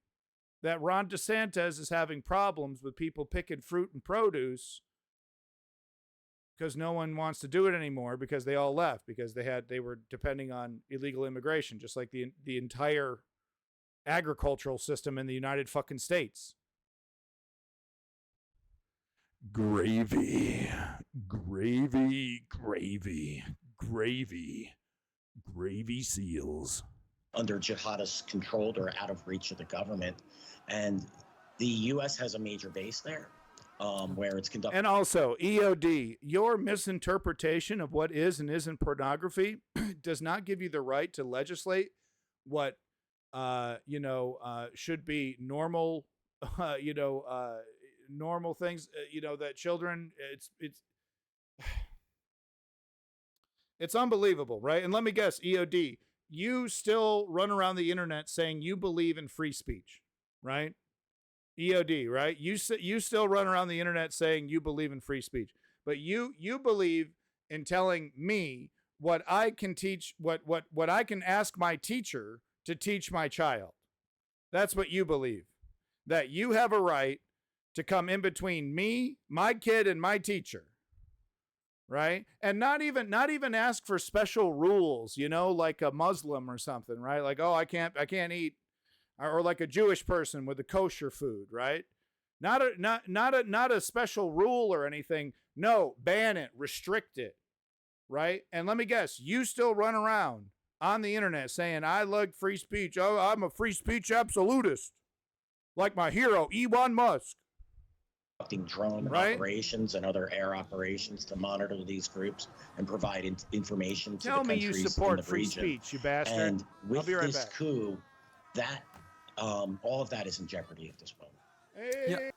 Speaker 1: that Ron DeSantis is having problems with people picking fruit and produce because no one wants to do it anymore because they all left because they were depending on illegal immigration, just like the entire agricultural system in the United fucking States. Gravy, gravy, gravy, gravy, gravy seals.
Speaker 11: Under jihadist controlled or out of reach of the government. And the U.S. has a major base there where it's conducted. And
Speaker 1: also, EOD, your misinterpretation of what is and isn't pornography does not give you the right to legislate what, should be normal, normal things, that children, it's unbelievable, right? And let me guess, EOD, you still run around the internet saying you believe in free speech, right? EOD, right? You still run around the internet saying you believe in free speech, but you believe in telling me what I can teach, what I can ask my teacher to teach my child. That's what you believe, that you have a right to come in between me, my kid, and my teacher. Right? And not even ask for special rules, like a Muslim or something, right? Like, oh, I can't eat or like a Jewish person with the kosher food, right? Not a special rule or anything. No, ban it, restrict it, right? And let me guess, you still run around on the internet saying, I like free speech. Oh, I'm a free speech absolutist. Like my hero, Elon Musk.
Speaker 11: Drone operations and other air operations to monitor these groups and provide information to
Speaker 1: Tell
Speaker 11: the
Speaker 1: me you
Speaker 11: countries
Speaker 1: support
Speaker 11: in the
Speaker 1: free
Speaker 11: region.
Speaker 1: speech, you bastard.
Speaker 11: And with
Speaker 1: I'll be right
Speaker 11: this
Speaker 1: back.
Speaker 11: coup, that all of that is in jeopardy at this point.
Speaker 8: Yeah.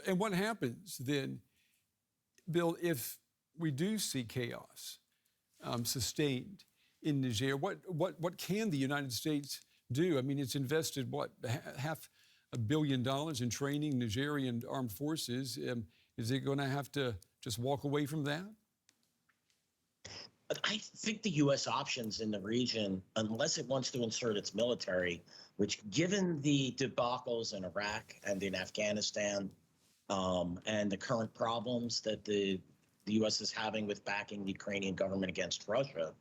Speaker 8: And what happens then, Bill, if we do see chaos sustained in Niger? What can the United States do? I mean, it's invested, what, $500 million in training Nigerian armed forces. Is it going to have to just walk away from that?
Speaker 11: I think the U.S. options in the region, unless it wants to insert its military, which given the debacles in Iraq and in Afghanistan and the current problems that the U.S. is having with backing the Ukrainian government against Russia,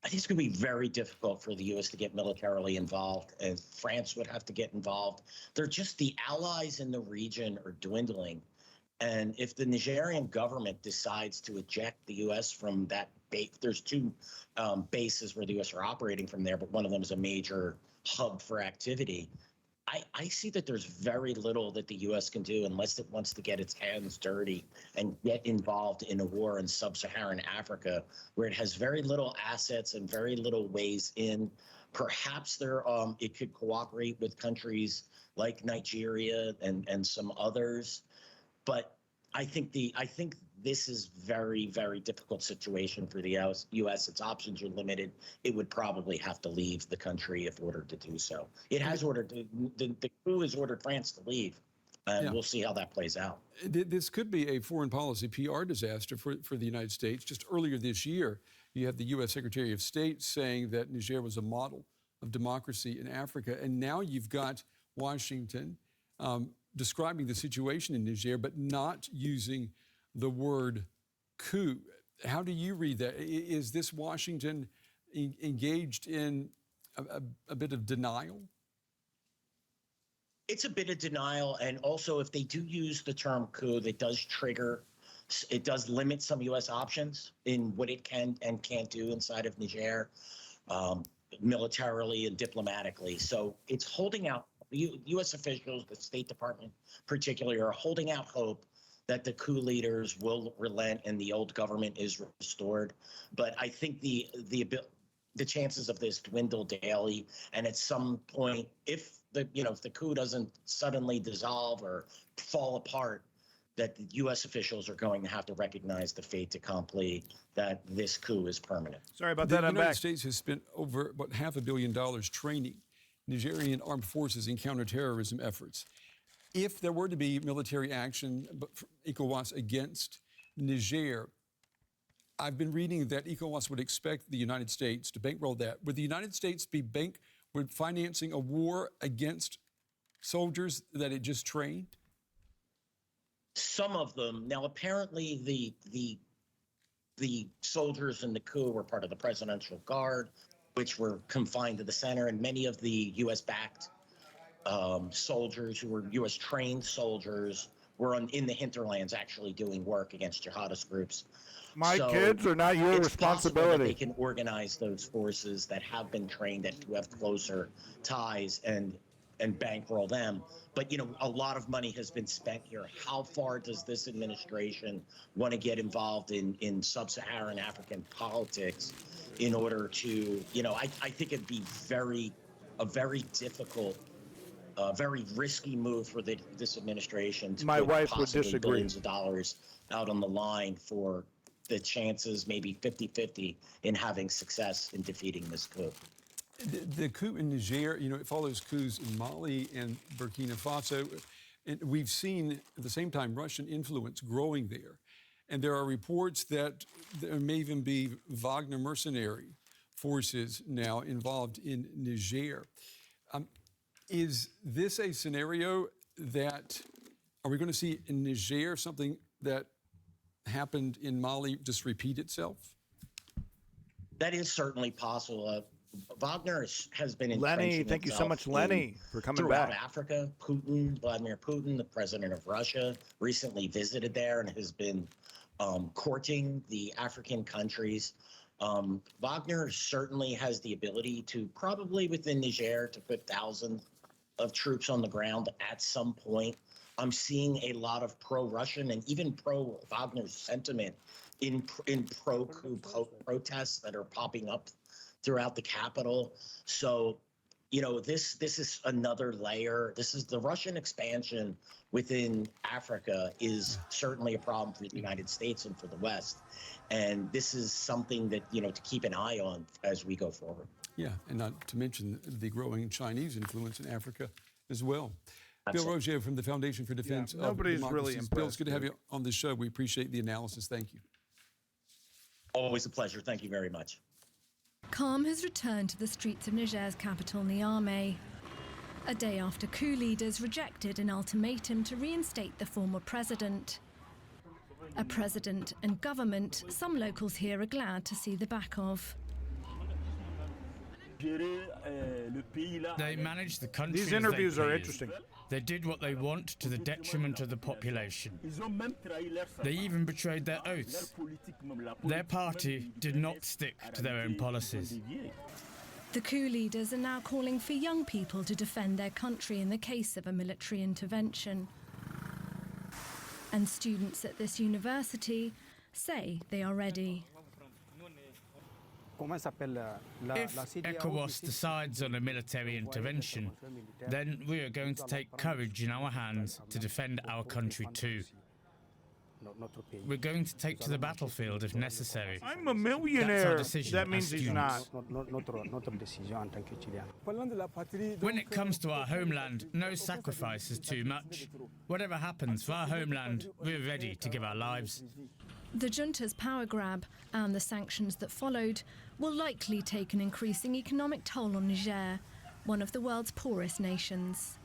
Speaker 11: I think it's going to be very difficult for the U.S. to get militarily involved, and France would have to get involved. They're just the allies in the region are dwindling. And if the Nigerian government decides to eject the U.S. from that base, there's two bases where the U.S. are operating from there, but one of them is a major hub for activity. I see that there's very little that the U.S. can do unless it wants to get its hands dirty and get involved in a war in sub-Saharan Africa, where it has very little assets and very little ways in. Perhaps it could cooperate with countries like Nigeria and some others. But I think this is very, very difficult situation for the U.S. Its options are limited. It would probably have to leave the country if ordered to do so. It has the coup has ordered France to leave, and we'll see how that plays out.
Speaker 8: This could be a foreign policy PR disaster for the United States. Just earlier this year, you had the U.S. Secretary of State saying that Niger was a model of democracy in Africa, and now you've got Washington describing the situation in Niger, but not using the word coup. How do you read that? Is this Washington engaged in a bit of denial?
Speaker 11: It's a bit of denial, and also if they do use the term coup, it does limit some U.S. options in what it can and can't do inside of Niger, militarily and diplomatically. So it's holding out. U.S. officials, the State Department particularly, are holding out hope that the coup leaders will relent and the old government is restored. But I think the chances of this dwindle daily. And at some point, if the coup doesn't suddenly dissolve or fall apart, that the U.S. officials are going to have to recognize the fait accompli that this coup is permanent.
Speaker 1: Sorry about that.
Speaker 8: The United States has spent over $500 million training Nigerian armed forces in counterterrorism efforts. If there were to be military action, ECOWAS against Niger, I've been reading that ECOWAS would expect the United States to bankroll that. Would the United States be financing a war against soldiers that it just trained?
Speaker 11: Some of them. Now, apparently, the soldiers in the coup were part of the Presidential Guard, which were confined to the center, and many of the U.S.-backed soldiers who were U.S.-trained soldiers were in the hinterlands actually doing work against jihadist groups.
Speaker 1: My kids are not your responsibility.
Speaker 11: They can organize those forces that have been trained and who have closer ties and bankroll them. But, a lot of money has been spent here. How far does this administration want to get involved in sub-Saharan African politics in order to, I think it'd be a very difficult, very risky move for this administration to put
Speaker 1: wife would
Speaker 11: possibly
Speaker 1: disagree.
Speaker 11: billions of dollars out on the line for the chances, maybe 50-50, in having success in defeating this coup.
Speaker 8: The coup in Niger, it follows coups in Mali and Burkina Faso. And we've seen, at the same time, Russian influence growing there. And there are reports that there may even be Wagner mercenary forces now involved in Niger. Is this a scenario that, are we going to see in Niger something that happened in Mali just repeat itself?
Speaker 11: That is certainly possible. Wagner has been
Speaker 1: Lenny,
Speaker 11: entrenching
Speaker 1: thank you so
Speaker 11: itself
Speaker 1: much, Lenny, for coming
Speaker 11: throughout
Speaker 1: back.
Speaker 11: Africa. Vladimir Putin, the president of Russia, recently visited there and has been courting the African countries. Wagner certainly has the ability to, probably within Niger, to put thousands of troops on the ground at some point. I'm seeing a lot of pro-Russian and even pro-Wagner sentiment in pro-coup protests that are popping up throughout the capital. So, you know, this is another layer. This is the Russian expansion within Africa is certainly a problem for the United States and for the West. And this is something that, you know, to keep an eye on as we go forward.
Speaker 8: Yeah, and not to mention the growing Chinese influence in Africa as well.
Speaker 11: Absolutely.
Speaker 8: Bill Rogier from the Foundation for Defense of
Speaker 1: nobody's
Speaker 8: Democracies.
Speaker 1: really
Speaker 8: Bill, it's
Speaker 1: impressed,
Speaker 8: good to have you on the show. We appreciate the analysis. Thank you.
Speaker 11: Always a pleasure. Thank you very much.
Speaker 12: Calm has returned to the streets of Niger's capital, Niamey, a day after coup leaders rejected an ultimatum to reinstate the former president. A president and government some locals here are glad to see the back of.
Speaker 13: They managed the country.
Speaker 1: These interviews
Speaker 13: as they
Speaker 1: are
Speaker 13: pleased.
Speaker 1: interesting.
Speaker 13: They did what they want to the detriment of the population. They even betrayed their oaths. Their party did not stick to their own policies.
Speaker 12: The coup leaders are now calling for young people to defend their country in the case of a military intervention. And students at this university say they are ready.
Speaker 13: If ECOWAS decides on a military intervention, then we are going to take courage in our hands to defend our country too. We're going to take to the battlefield if necessary.
Speaker 1: I'm a millionaire. That means he's not.
Speaker 13: When it comes to our homeland, no sacrifice is too much. Whatever happens for our homeland, we're ready to give our lives.
Speaker 12: The junta's power grab and the sanctions that followed will likely take an increasing economic toll on Niger, one of the world's poorest nations.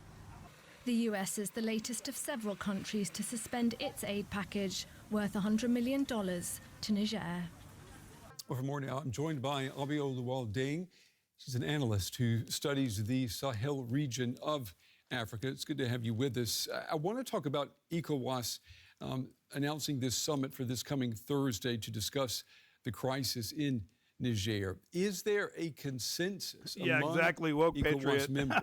Speaker 12: The US is the latest of several countries to suspend its aid package worth $100 million to Niger.
Speaker 8: Well, for more now, I'm joined by Abio Lual-Deng. She's an analyst who studies the Sahel region of Africa. It's good to have you with us. I want to talk about ECOWAS announcing this summit for this coming Thursday to discuss the crisis in Niger. Is there a consensus among
Speaker 1: exactly, woke
Speaker 8: ECOWAS
Speaker 1: patriot.
Speaker 8: members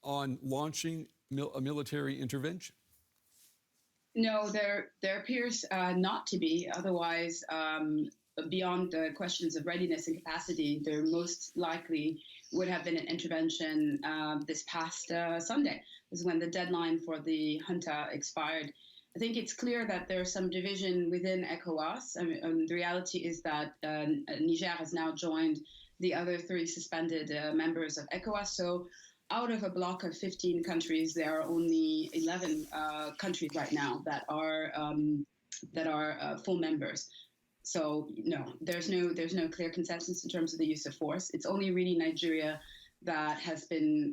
Speaker 8: on launching a military intervention?
Speaker 14: No, there appears not to be. Otherwise, beyond the questions of readiness and capacity, there most likely would have been an intervention this past Sunday. This is when the deadline for the junta expired. I think it's clear that there's some division within ECOWAS. The reality is that Niger has now joined the other 3 suspended members of ECOWAS. So out of a bloc of 15 countries, there are only 11 countries right now that are full members. So no, there's no clear consensus in terms of the use of force. It's only really Nigeria that has been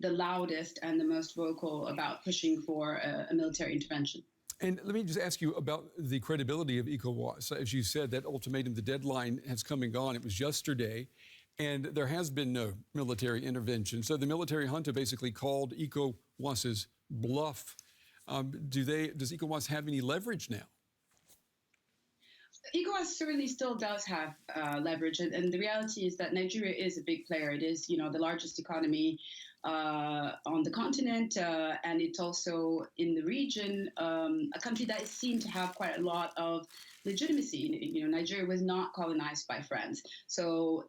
Speaker 14: the loudest and the most vocal about pushing for a military intervention.
Speaker 8: And let me just ask you about the credibility of ECOWAS. As you said, that ultimatum, the deadline has come and gone. It was yesterday, and there has been no military intervention. So the military junta basically called ECOWAS's bluff. Does ECOWAS have any leverage now?
Speaker 14: ECOWAS certainly still does have leverage, and the reality is that Nigeria is a big player. It is, the largest economy on the continent, and it's also in the region, a country that is seen to have quite a lot of legitimacy. Nigeria was not colonized by France, so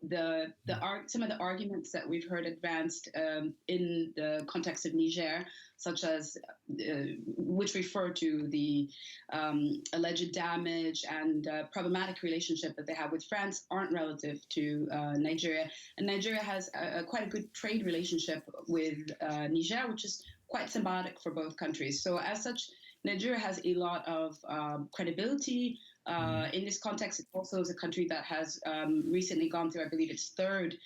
Speaker 14: some of the arguments that we've heard advanced in the context of Niger, such as which refer to the alleged damage and problematic relationship that they have with France, aren't relative to Nigeria. And Nigeria has quite a good trade relationship with Niger, which is quite symbolic for both countries. So as such, Nigeria has a lot of credibility. In this context, it also is a country that has recently gone through, I believe, its 3rd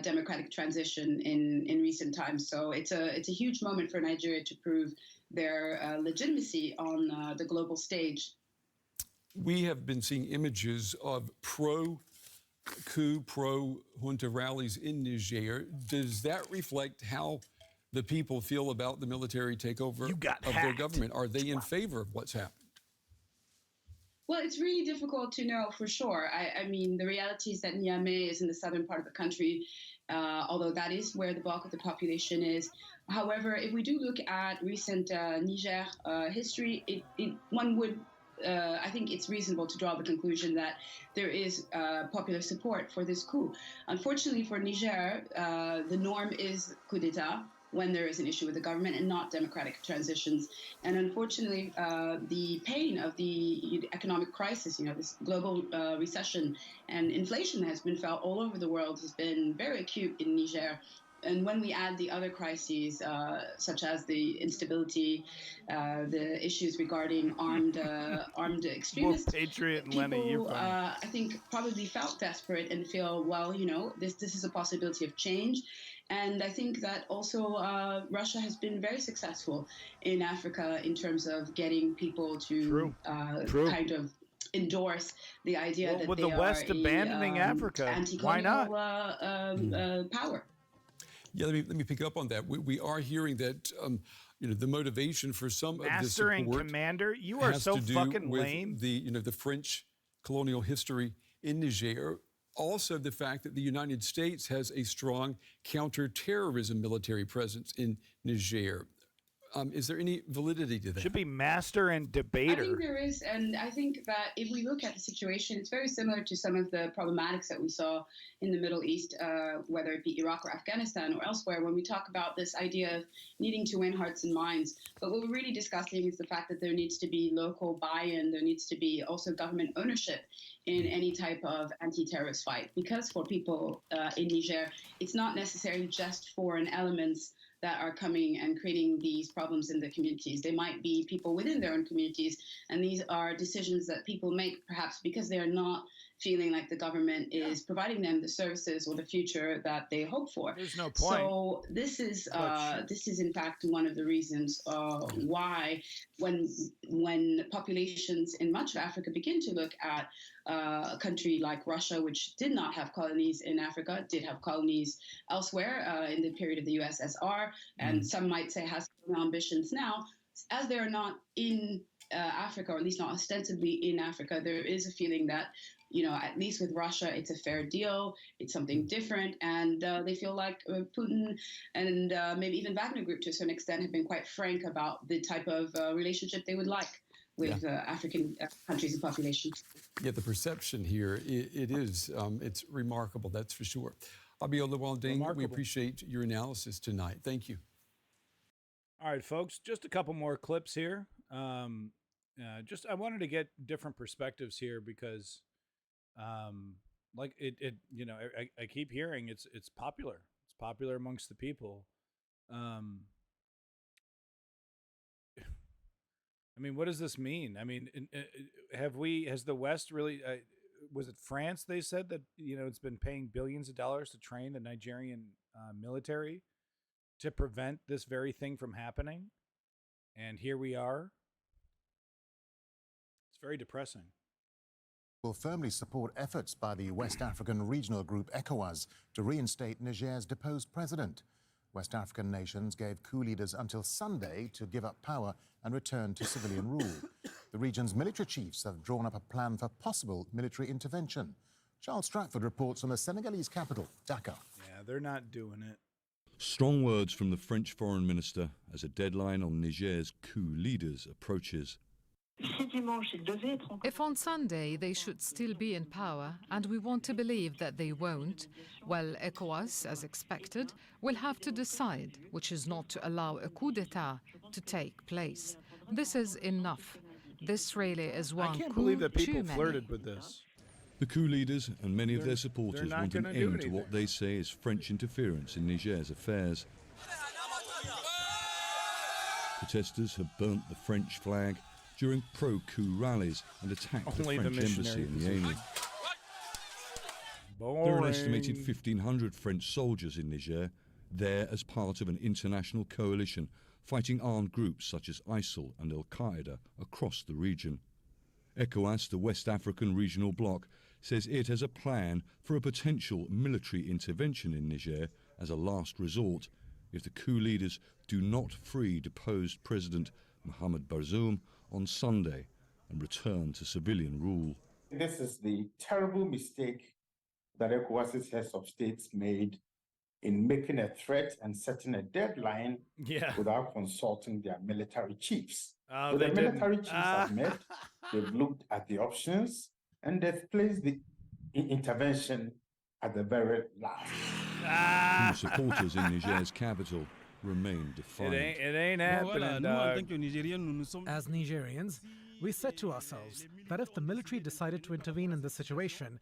Speaker 14: democratic transition in recent times. So it's a huge moment for Nigeria to prove their legitimacy on the global stage.
Speaker 8: We have been seeing images of coup pro-junta rallies in Niger. Does that reflect how the people feel about the military takeover of their government? Are they in favor of what's happened?
Speaker 14: Well, it's really difficult to know for sure. I mean, the reality is that Niamey is in the southern part of the country, although that is where the bulk of the population is. However, if we do look at recent Niger history, one would I think it's reasonable to draw the conclusion that there is popular support for this coup. Unfortunately for Niger, the norm is coup d'etat when there is an issue with the government and not democratic transitions. And unfortunately, the pain of the economic crisis, this global recession and inflation that has been felt all over the world has been very acute in Niger. And when we add the other crises, such as the instability, the issues regarding armed extremists,
Speaker 1: Patriot and
Speaker 14: people,
Speaker 1: Lenny, you're funny.
Speaker 14: I think, probably felt desperate and feel, well, this is a possibility of change. And I think that also Russia has been very successful in Africa in terms of getting people to kind of endorse the idea that
Speaker 1: with
Speaker 14: they
Speaker 1: the West
Speaker 14: are
Speaker 1: abandoning Africa, why not?
Speaker 14: Power.
Speaker 8: Yeah, let me pick up on that. We are hearing that the motivation for some
Speaker 1: Master
Speaker 8: of this support
Speaker 1: and Commander, you are
Speaker 8: has
Speaker 1: so
Speaker 8: to do
Speaker 1: fucking
Speaker 8: with
Speaker 1: lame.
Speaker 8: the French colonial history in Niger. Also, the fact that the United States has a strong counterterrorism military presence in Niger. Is there any validity to that?
Speaker 1: Should be master and debater.
Speaker 14: I think there is, and I think that if we look at the situation, it's very similar to some of the problematics that we saw in the Middle East, whether it be Iraq or Afghanistan or elsewhere, when we talk about this idea of needing to win hearts and minds. But what we're really discussing is the fact that there needs to be local buy-in, there needs to be also government ownership in any type of anti-terrorist fight. Because for people in Niger, it's not necessarily just foreign elements that are coming and creating these problems in the communities. They might be people within their own communities, and these are decisions that people make perhaps because they are not feeling like the government is providing them the services or the future that they hope for.
Speaker 1: There's no point.
Speaker 14: So this is in fact one of the reasons why when populations in much of Africa begin to look at a country like Russia, which did not have colonies in Africa, did have colonies elsewhere in the period of the USSR, and some might say has ambitions now, as they are not in Africa, or at least not ostensibly in Africa, there is a feeling that, at least with Russia, it's a fair deal, it's something different, and they feel like Putin and maybe even Wagner Group to a certain extent have been quite frank about the type of relationship they would like with African countries and populations.
Speaker 8: Yeah, the perception here, it's remarkable, that's for sure. Abiola Walding, we appreciate your analysis tonight. Thank you.
Speaker 1: All right, folks, just a couple more clips here. I wanted to get different perspectives here because, I keep hearing it's popular. It's popular amongst the people. I mean, what does this mean? I mean, has the West really, was it France? They said that, it's been paying billions of dollars to train the Nigerian military to prevent this very thing from happening. And here we are. It's very depressing.
Speaker 15: Will firmly support efforts by the West African regional group ECOWAS to reinstate Niger's deposed president. West African nations gave coup leaders until Sunday to give up power and return to civilian rule. The region's military chiefs have drawn up a plan for possible military intervention. Charles Stratford reports from the Senegalese capital, Dakar.
Speaker 1: Yeah, they're not doing it.
Speaker 16: Strong words from the French foreign minister as a deadline on Niger's coup leaders approaches.
Speaker 17: If on Sunday they should still be in power, and we want to believe that they won't, well, ECOWAS, as expected, will have to decide, which is not to allow a coup d'etat to take place. This is enough. This really is one coup
Speaker 1: I can't believe that people
Speaker 17: too many.
Speaker 1: flirted with this.
Speaker 16: The coup leaders and many of their supporters
Speaker 1: not
Speaker 16: want an
Speaker 1: gonna do
Speaker 16: end to what
Speaker 1: anything.
Speaker 16: they say is French interference in Niger's affairs. Protesters have burnt the French flag during pro-coup rallies and attacked
Speaker 1: Only
Speaker 16: the
Speaker 1: the
Speaker 16: French embassy in
Speaker 1: missionary
Speaker 16: Niamey. There are an estimated 1,500 French soldiers in Niger, there as part of an international coalition fighting armed groups such as ISIL and Al-Qaeda across the region. ECOWAS, the West African regional bloc, says it has a plan for a potential military intervention in Niger as a last resort if the coup leaders do not free deposed President Mohamed Bazoum on Sunday and return to civilian rule.
Speaker 18: This is the terrible mistake that ECOWAS's heads of states made in making a threat and setting a deadline without consulting their military chiefs. So the military chiefs have met, they've looked at the options, and they've placed the intervention at the very last.
Speaker 16: The supporters in Niger's capital remain defiant.
Speaker 1: It ain't happening, dog.
Speaker 19: As Nigerians, we said to ourselves that if the military decided to intervene in this situation,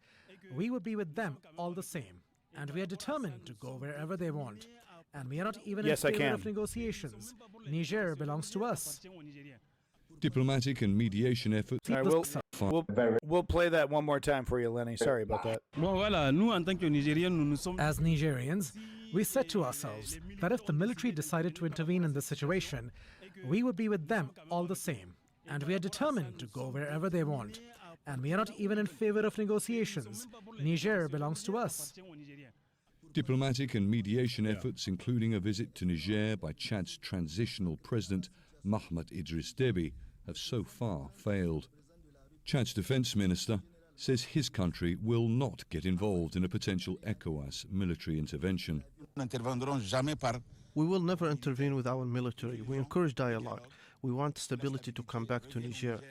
Speaker 19: we would be with them all the same. And we are determined to go wherever they want. And we are not even in favor of negotiations. Niger belongs to us.
Speaker 16: Diplomatic and mediation efforts.
Speaker 1: We'll play that one more time for you, Lenny. Sorry about that.
Speaker 19: As Nigerians, we said to ourselves that if the military decided to intervene in this situation, we would be with them all the same. And we are determined to go wherever they want. And we are not even in favor of negotiations. Niger belongs to us.
Speaker 16: Diplomatic and mediation efforts, including a visit to Niger by Chad's transitional president, Mahamat Idris Deby, have so far failed. Chad's defense minister says his country will not get involved in a potential ECOWAS military intervention.
Speaker 20: We will never intervene with our military. We encourage dialogue. We want stability to come back to Niger.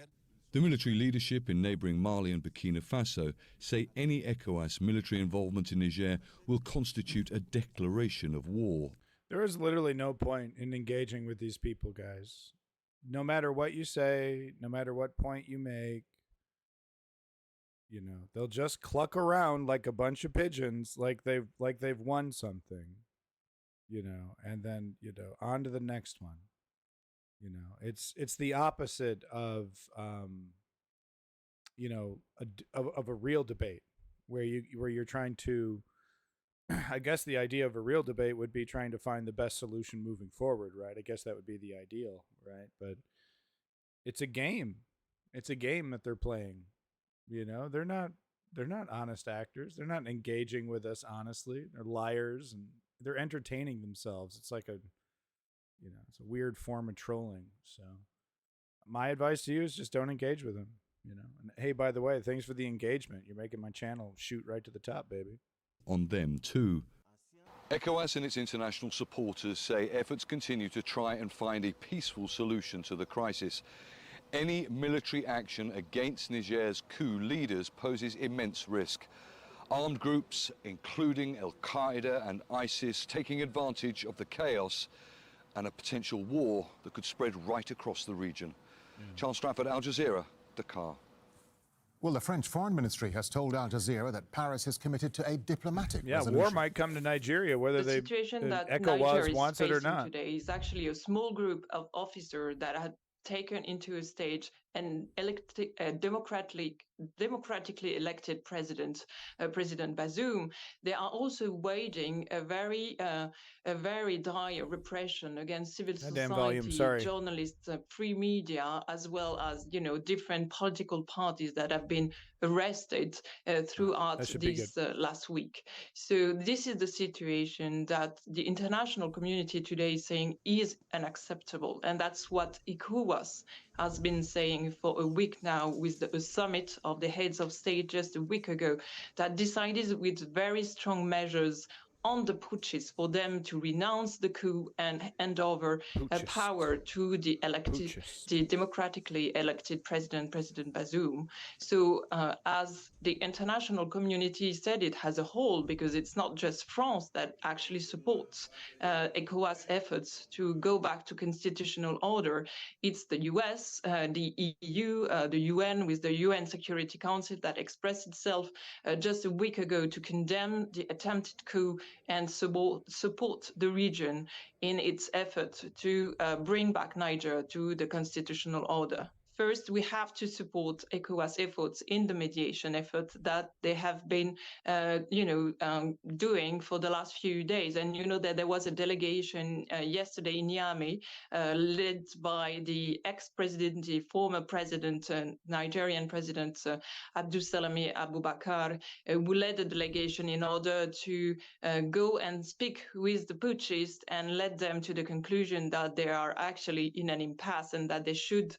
Speaker 16: The military leadership in neighbouring Mali and Burkina Faso say any ECOWAS military involvement in Niger will constitute a declaration of war.
Speaker 1: There is literally no point in engaging with these people, guys. No matter what you say, no matter what point you make, they'll just cluck around like a bunch of pigeons, like they've won something, and then on to the next one. It's the opposite of of a real debate where you're trying to. I guess the idea of a real debate would be trying to find the best solution moving forward, right? I guess that would be the ideal, right? But it's a game. It's a game that they're playing. They're not honest actors. They're not engaging with us honestly. They're liars and they're entertaining themselves. It's like it's a weird form of trolling. So my advice to you is just don't engage with them, And hey, by the way, thanks for the engagement. You're making my channel shoot right to the top, baby.
Speaker 16: On them too. ECOWAS and its international supporters say efforts continue to try and find a peaceful solution to the crisis. Any military action against Niger's coup leaders poses immense risk. Armed groups, including Al-Qaeda and ISIS, taking advantage of the chaos and a potential war that could spread right across the region. Charles Stratford, Al Jazeera, Dakar.
Speaker 15: Well, the French Foreign Ministry has told Al Jazeera that Paris is committed to a diplomatic resolution.
Speaker 1: War might come to Nigeria, whether
Speaker 21: the situation that
Speaker 1: ECOWAS
Speaker 21: Niger
Speaker 1: wants
Speaker 21: is
Speaker 1: it or
Speaker 21: facing
Speaker 1: not.
Speaker 21: Today is actually a small group of officers that had taken into a stage an democratically elected president, President Bazoum. They are also waging a very dire repression against civil society, journalists, free media, as well as different political parties that have been arrested throughout this last week. So this is the situation that the international community today is saying is unacceptable, and that's what ECOWAS has been saying for a week now, with a summit of the heads of state just a week ago that decided with very strong measures on the putschists for them to renounce the coup and hand over power to the democratically elected President Bazoum. So as the international community said it as a whole, because it's not just France that actually supports ECOWAS efforts to go back to constitutional order, it's the US, the EU, the UN with the UN Security Council that expressed itself just a week ago to condemn the attempted coup and support the region in its effort to bring back Niger to the constitutional order. First, we have to support ECOWAS efforts in the mediation effort that they have been, doing for the last few days. And you know that there was a delegation yesterday in Niamey, led by the ex-president, the former president, Nigerian president Abdulsalami Abubakar, who led the delegation in order to go and speak with the putschists and led them to the conclusion that they are actually in an impasse and that they should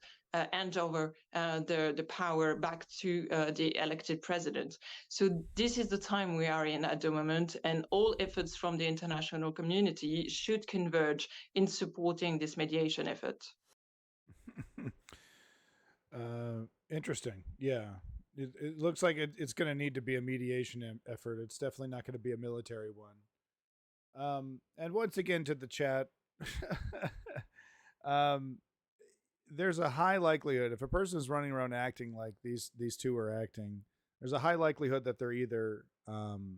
Speaker 21: hand over the power back to the elected president. So this is the time we are in at the moment, and all efforts from the international community should converge in supporting this mediation effort.
Speaker 1: Interesting. Yeah. It looks like it's going to need to be a mediation effort. It's definitely not going to be a military one. And once again to the chat, there's a high likelihood if a person is running around acting like these two are acting, there's a high likelihood that they're either underage,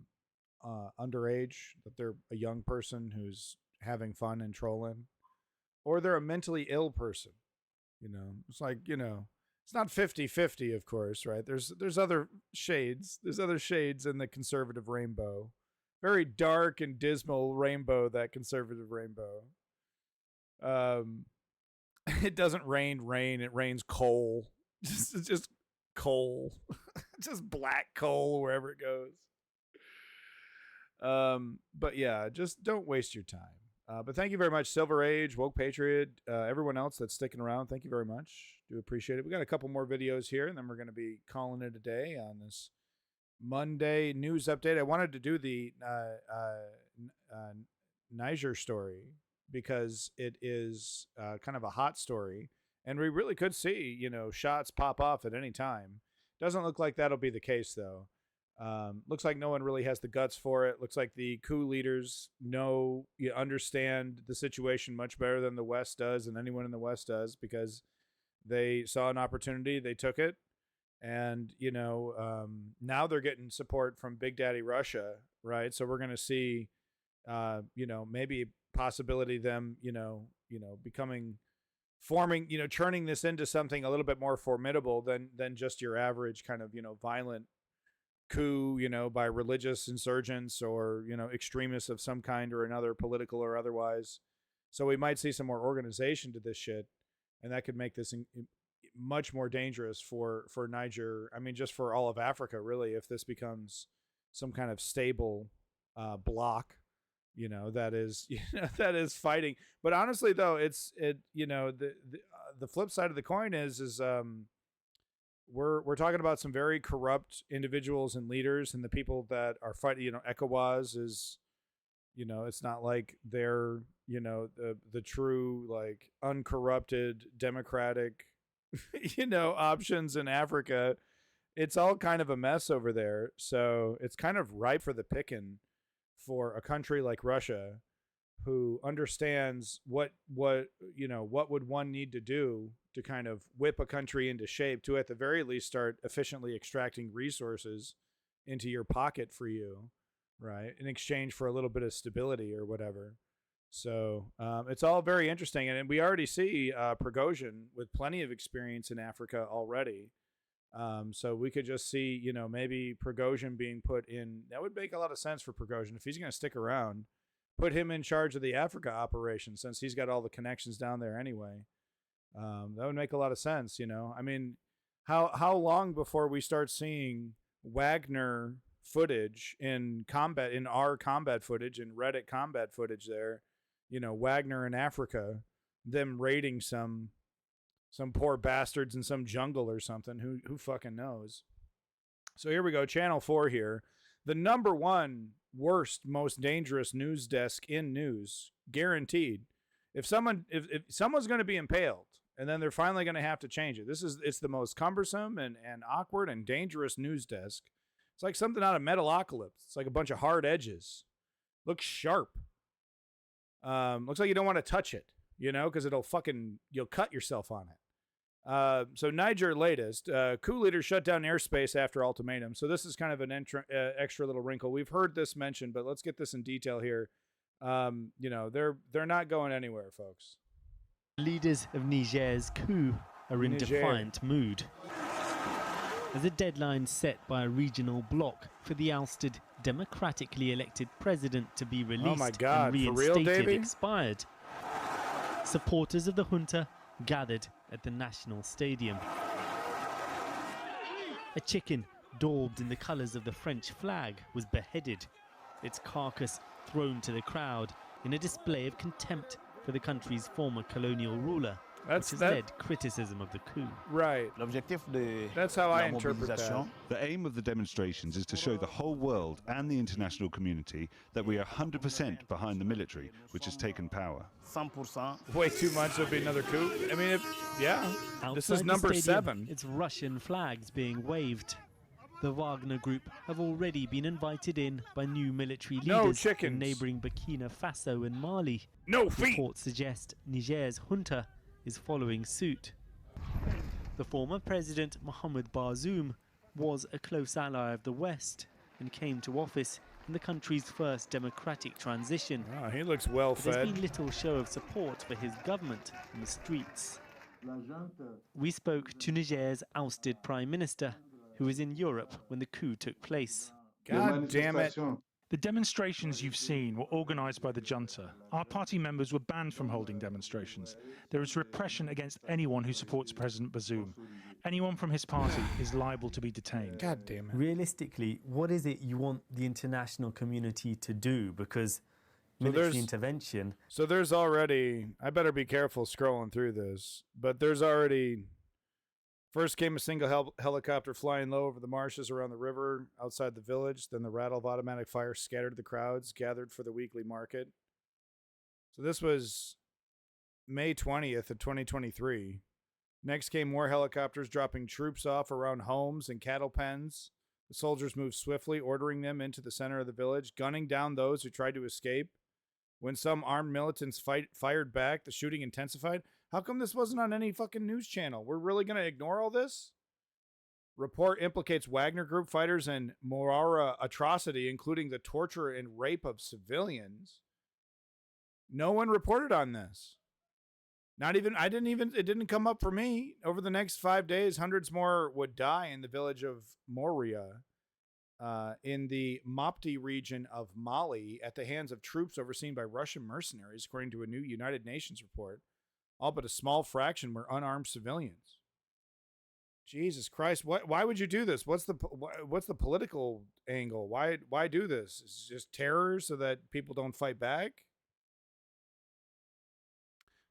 Speaker 1: that they're a young person who's having fun and trolling, or they're a mentally ill person. You know, it's like, you know, it's not 50-50, of course, right? There's other shades. There's other shades in the conservative rainbow. Very dark and dismal rainbow, that conservative rainbow. It doesn't rain, it rains coal. Just coal. Just black coal wherever it goes. But yeah, just don't waste your time. But thank you very much, Silver Age, Woke Patriot, everyone else that's sticking around. Thank you very much. Do appreciate it. We got a couple more videos here, and then we're going to be calling it a day on this Monday news update. I wanted to do the Niger story because it is kind of a hot story, and we really could see, you know, shots pop off at any time. Doesn't look like that'll be the case, though. Looks like no one really has the guts for it. Looks like the coup leaders understand the situation much better than the West does, and anyone in the West does, because they saw an opportunity, they took it, and you know, now they're getting support from Big Daddy Russia, right? So we're going to see, you know, maybe possibility them, forming, turning this into something a little bit more formidable than just your average kind of, violent coup, by religious insurgents or, extremists of some kind or another, political or otherwise. So we might see some more organization to this shit, and that could make this much more dangerous for Niger. I mean, just for all of Africa, really, if this becomes some kind of stable block, that is fighting. But honestly, though, the flip side of the coin is we're talking about some very corrupt individuals and leaders, and the people that are fighting. ECOWAS is, it's not like they're, the true, like, uncorrupted democratic, options in Africa. It's all kind of a mess over there. So it's kind of ripe for the picking for a country like Russia, who understands what would one need to do to kind of whip a country into shape to, at the very least, start efficiently extracting resources into your pocket for you, right, in exchange for a little bit of stability or whatever. So it's all very interesting, and we already see Prigozhin with plenty of experience in Africa already. So we could just see, maybe Prigozhin being put in. That would make a lot of sense for Prigozhin if he's going to stick around. Put him in charge of the Africa operation, since he's got all the connections down there anyway. That would make a lot of sense, I mean, how long before we start seeing Wagner footage in our combat footage, in Reddit combat footage there, Wagner in Africa, them raiding some poor bastards in some jungle or something. Who fucking knows? So here we go. Channel 4 here. The #1 worst, most dangerous news desk in news. Guaranteed. If someone's going to be impaled, and then they're finally going to have to change it. It's the most cumbersome and awkward and dangerous news desk. It's like something out of Metalocalypse. It's like a bunch of hard edges. Looks sharp. Looks like you don't want to touch it, because you'll cut yourself on it. So Niger latest, coup leaders shut down airspace after ultimatum. So this is kind of an extra little wrinkle. We've heard this mentioned, but let's get this in detail here. They're not going anywhere, folks.
Speaker 4: Leaders of Niger's coup are in
Speaker 1: Niger.
Speaker 4: defiant mood. As a deadline set by a regional bloc for the ousted, democratically elected president to be released
Speaker 1: Oh my God,
Speaker 4: and
Speaker 1: for real,
Speaker 4: reinstated
Speaker 1: Davey?
Speaker 4: expired, supporters of the junta gathered at the National Stadium. A chicken daubed in the colours of the French flag was beheaded, its carcass thrown to the crowd in a display of contempt for the country's former colonial ruler, which has led criticism of the coup.
Speaker 1: Right. That's how I interpret that.
Speaker 22: The aim of the demonstrations is to show the whole world and the international community that we are 100% behind the military, which has taken power.
Speaker 1: Wait 2 months, there'll be another coup? I mean, yeah. This is
Speaker 4: Outside the
Speaker 1: number
Speaker 4: stadium,
Speaker 1: 7.
Speaker 4: It's Russian flags being waved. The Wagner Group have already been invited in by new military leaders in neighbouring Burkina Faso and Mali.
Speaker 1: No feet!
Speaker 4: Reports suggest Niger's junta is following suit. The former president, Mohamed Bazoum, was a close ally of the West and came to office in the country's first democratic transition.
Speaker 1: Oh, he looks well fed.
Speaker 4: There's been little show of support for his government in the streets. We spoke to Niger's ousted prime minister, who was in Europe when the coup took place.
Speaker 1: God damn it.
Speaker 23: The demonstrations you've seen were organised by the junta. Our party members were banned from holding demonstrations. There is repression against anyone who supports President Bazoum. Anyone from his party is liable to be detained.
Speaker 1: God damn it.
Speaker 4: Realistically, what is it you want the international community to do? Because military intervention...
Speaker 1: So there's already... I better be careful scrolling through this, but there's already... First came a single helicopter flying low over the marshes around the river outside the village. Then the rattle of automatic fire scattered the crowds gathered for the weekly market. So this was May 20th of 2023. Next came more helicopters dropping troops off around homes and cattle pens. The soldiers moved swiftly, ordering them into the center of the village, gunning down those who tried to escape. When some armed militants fired back, the shooting intensified. How come this wasn't on any fucking news channel? We're really going to ignore all this? Report implicates Wagner Group fighters in Morara atrocity, including the torture and rape of civilians. No one reported on this. It didn't come up for me. Over the next 5 days, hundreds more would die in the village of Moria, in the Mopti region of Mali, at the hands of troops overseen by Russian mercenaries, according to a new United Nations report. All but a small fraction were unarmed civilians. Jesus Christ! Why would you do this? What's the political angle? Why do this? It's just terror so that people don't fight back.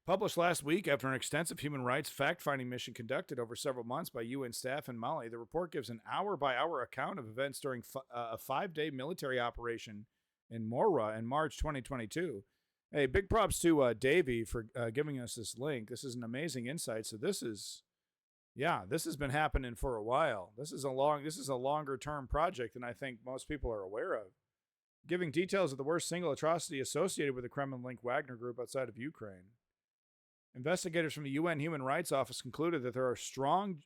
Speaker 1: Published last week after an extensive human rights fact-finding mission conducted over several months by UN staff in Mali, the report gives an hour-by-hour account of events during a 5-day military operation in Mora in March 2022. Hey, big props to Davey for giving us this link. This is an amazing insight. So this has been happening for a while. This is a longer term project than I think most people are aware of. Giving details of the worst single atrocity associated with the Kremlin-linked Wagner Group outside of Ukraine. Investigators from the UN Human Rights Office concluded that there are strong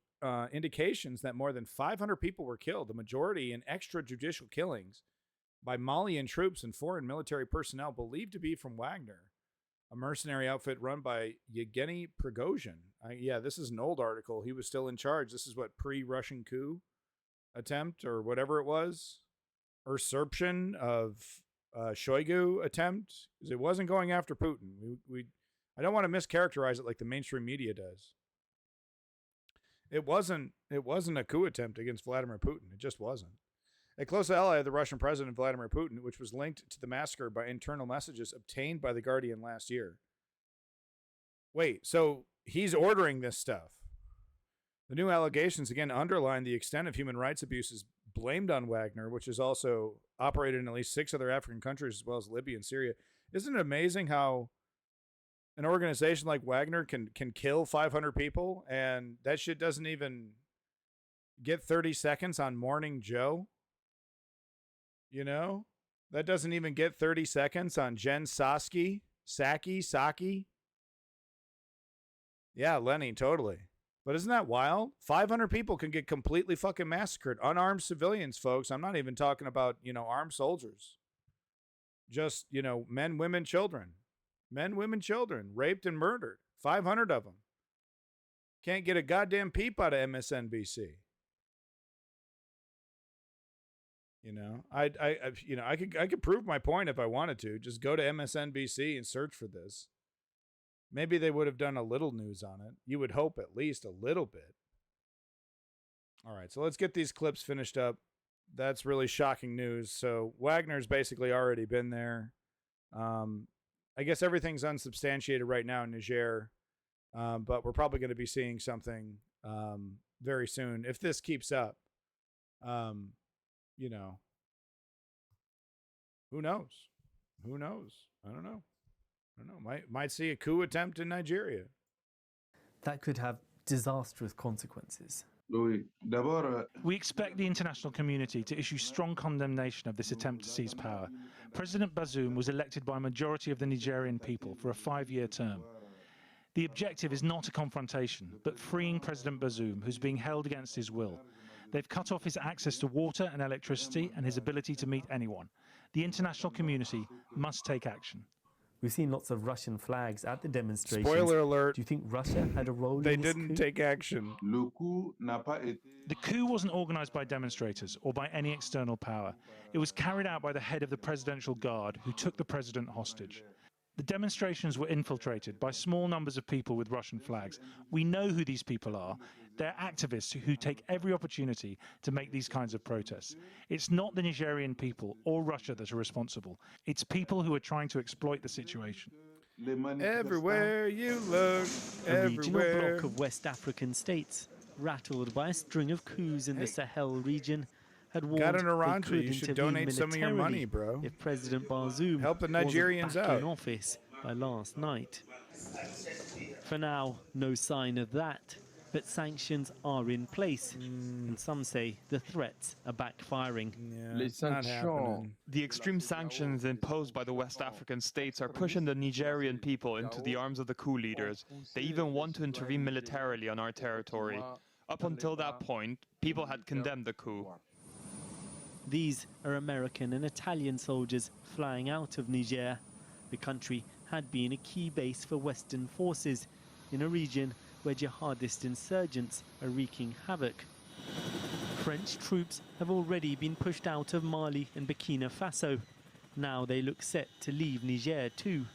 Speaker 1: indications that more than 500 people were killed, the majority in extrajudicial killings, by Malian troops and foreign military personnel believed to be from Wagner, a mercenary outfit run by Yevgeny Prigozhin. This is an old article. He was still in charge. This is what, pre-Russian coup attempt or whatever it was? Usurpation of Shoigu attempt? Because it wasn't going after Putin. I don't want to mischaracterize it like the mainstream media does. It wasn't a coup attempt against Vladimir Putin. It just wasn't. A close ally of the Russian president, Vladimir Putin, which was linked to the massacre by internal messages obtained by The Guardian last year. Wait, so he's ordering this stuff. The new allegations again underline the extent of human rights abuses blamed on Wagner, which is also operated in at least 6 other African countries as well as Libya and Syria. Isn't it amazing how an organization like Wagner can kill 500 people and that shit doesn't even get 30 seconds on Morning Joe? You know, that doesn't even get 30 seconds on Jen Psaki. Yeah, Lenny, totally. But isn't that wild? 500 people can get completely fucking massacred. Unarmed civilians, folks. I'm not even talking about, armed soldiers. Just, men, women, children. Men, women, children. Raped and murdered. 500 of them. Can't get a goddamn peep out of MSNBC. You know, I could prove my point if I wanted to. Just go to MSNBC and search for this. Maybe they would have done a little news on it. You would hope at least a little bit. All right, so let's get these clips finished up. That's really shocking news. So Wagner's basically already been there. I guess everything's unsubstantiated right now in Niger, but we're probably going to be seeing something very soon if this keeps up. You know, who knows? Who knows? I don't know. Might see a coup attempt in Nigeria.
Speaker 4: That could have disastrous consequences.
Speaker 23: We expect the international community to issue strong condemnation of this attempt to seize power. President Bazoum was elected by a majority of the Nigerian people for a 5-year term. The objective is not a confrontation, but freeing President Bazoum, who's being held against his will. They've cut off his access to water and electricity and his ability to meet anyone. The international community must take action.
Speaker 4: We've seen lots of Russian flags at the demonstrations.
Speaker 1: Spoiler alert.
Speaker 4: Do you think Russia had a role
Speaker 1: They
Speaker 4: in this
Speaker 1: didn't
Speaker 4: coup?
Speaker 1: take action.
Speaker 23: The coup wasn't organized by demonstrators or by any external power. It was carried out by the head of the Presidential Guard, who took the president hostage. The demonstrations were infiltrated by small numbers of people with Russian flags. We know who these people are. They're activists who take every opportunity to make these kinds of protests. It's not the Nigerian people or Russia that are responsible. It's people who are trying to exploit the situation.
Speaker 1: Everywhere you look,
Speaker 4: A regional
Speaker 1: everywhere.
Speaker 4: bloc of West African states, rattled by a string of coups in the Sahel region, had warned
Speaker 1: Got an
Speaker 4: they
Speaker 1: Aranja.
Speaker 4: could
Speaker 1: You should
Speaker 4: intervene
Speaker 1: donate some of your money,
Speaker 4: militarily
Speaker 1: bro.
Speaker 4: if President Bazoum
Speaker 1: Help the
Speaker 4: wasn't
Speaker 1: Nigerians
Speaker 4: back
Speaker 1: out.
Speaker 4: in office by last night. For now, no sign of that. But sanctions are in place, and some say the threats are backfiring.
Speaker 2: The extreme sanctions imposed by the West African states are pushing the Nigerian people into the arms of the coup leaders. They even want to intervene militarily on our territory. Up until that point, people had condemned the coup.
Speaker 4: These are American and Italian soldiers flying out of Niger. The country had been a key base for Western forces in a region where jihadist insurgents are wreaking havoc. French troops have already been pushed out of Mali and Burkina Faso. Now they look set to leave Niger too.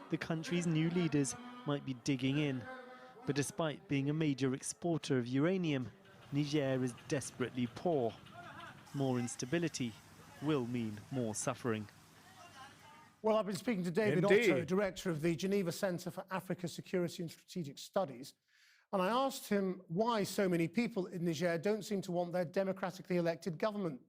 Speaker 4: The country's new leaders might be digging in, but despite being a major exporter of uranium, Niger is desperately poor. More instability will mean more suffering.
Speaker 3: Well, I've been speaking to David
Speaker 1: Indeed.
Speaker 3: Otto, director of the Geneva Centre for Africa Security and Strategic Studies, and I asked him why so many people in Niger don't seem to want their democratically elected government.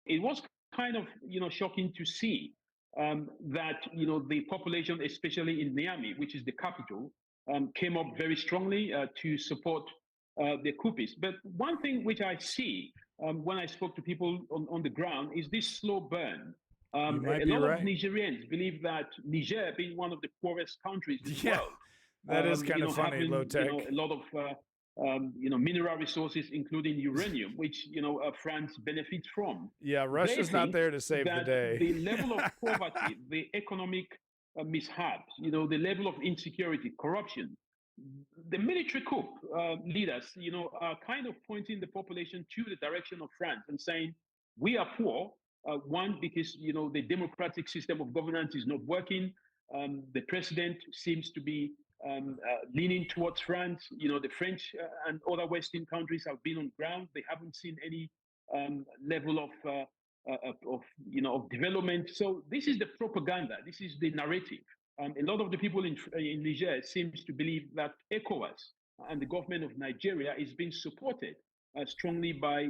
Speaker 6: It was kind of, shocking to see that, the population, especially in Niamey, which is the capital, came up very strongly to support the coupists. But one thing which I see when I spoke to people on the ground is this slow burn. A lot of Nigerians believe that Niger, being one of the poorest countries in the world,
Speaker 1: that is kind of funny,
Speaker 6: having,
Speaker 1: low tech.
Speaker 6: a lot of mineral resources, including uranium, which France benefits from.
Speaker 1: Yeah, Russia's
Speaker 6: They
Speaker 1: not
Speaker 6: think
Speaker 1: there to save the
Speaker 6: that
Speaker 1: day.
Speaker 6: The level of poverty, the economic mishaps, the level of insecurity, corruption, the military coup leaders, are kind of pointing the population to the direction of France and saying, we are poor. One, because the democratic system of governance is not working. The president seems to be leaning towards France. The French and other Western countries have been on ground. They haven't seen any level of development. So this is the propaganda. This is the narrative. A lot of the people in Niger seems to believe that ECOWAS and the government of Nigeria is being supported strongly by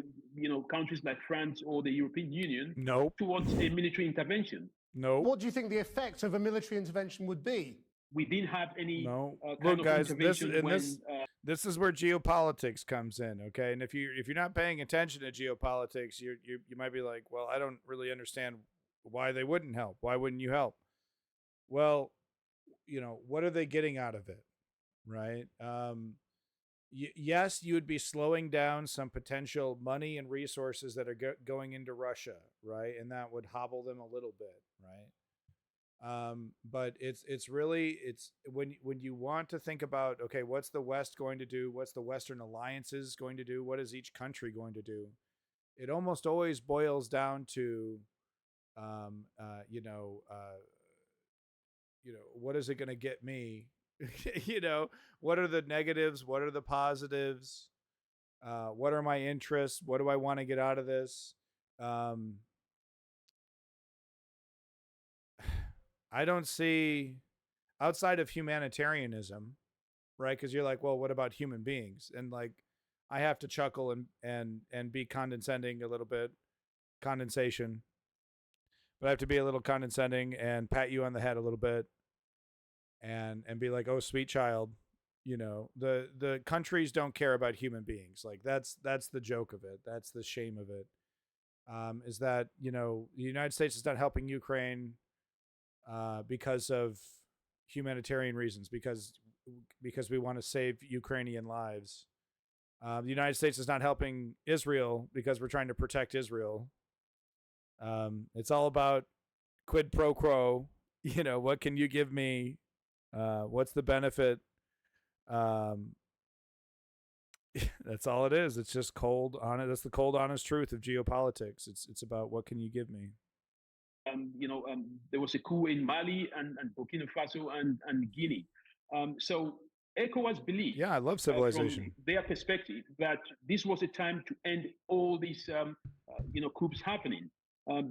Speaker 6: countries like France or the European Union towards a military intervention.
Speaker 3: What do you think the effect of a military intervention would be?
Speaker 6: We didn't have any kind
Speaker 1: Look,
Speaker 6: of
Speaker 1: guys,
Speaker 6: intervention
Speaker 1: this is where geopolitics comes in, okay? And if you're not paying attention to geopolitics, you might be like, well, I don't really understand why they wouldn't help. Why wouldn't you help? Well, what are they getting out of it, right? Yes, you would be slowing down some potential money and resources that are going into Russia, right? And that would hobble them a little bit, right? But it's really when you want to think about, okay, what's the West going to do? What's the Western alliances going to do? What is each country going to do? It almost always boils down to, what is it going to get me? What are the negatives? What are the positives? What are my interests? What do I want to get out of this? I don't see, outside of humanitarianism, right? Because you're like, well, what about human beings? And like, I have to chuckle and be condescending a little bit, condensation, but I have to be a little condescending and pat you on the head a little bit, and be like, oh, sweet child. The countries don't care about human beings. Like that's the joke of it. That's the shame of it. Is that the United States is not helping Ukraine because of humanitarian reasons, because we want to save Ukrainian lives. The United States is not helping Israel because we're trying to protect Israel. It's all about quid pro quo. What can you give me? What's the benefit? That's all it is. It's just cold, honest. That's the cold, honest truth of geopolitics. It's about what can you give me.
Speaker 6: There was a coup in Mali and Burkina Faso and Guinea. So ECOWAS believed,
Speaker 1: yeah, I love civilization,
Speaker 6: from their perspective, that this was a time to end all these, coups happening.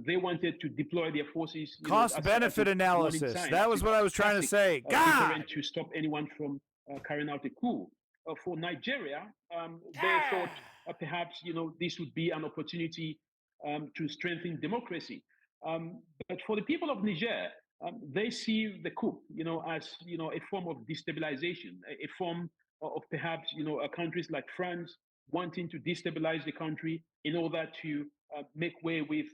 Speaker 6: They wanted to deploy their forces.
Speaker 1: Cost-benefit analysis. That was what I was trying to say. God!
Speaker 6: To stop anyone from carrying out a coup. For Nigeria, they thought perhaps this would be an opportunity to strengthen democracy. But for the people of Niger, they see the coup, as a form of destabilization, a form of perhaps countries like France wanting to destabilize the country in order to make way with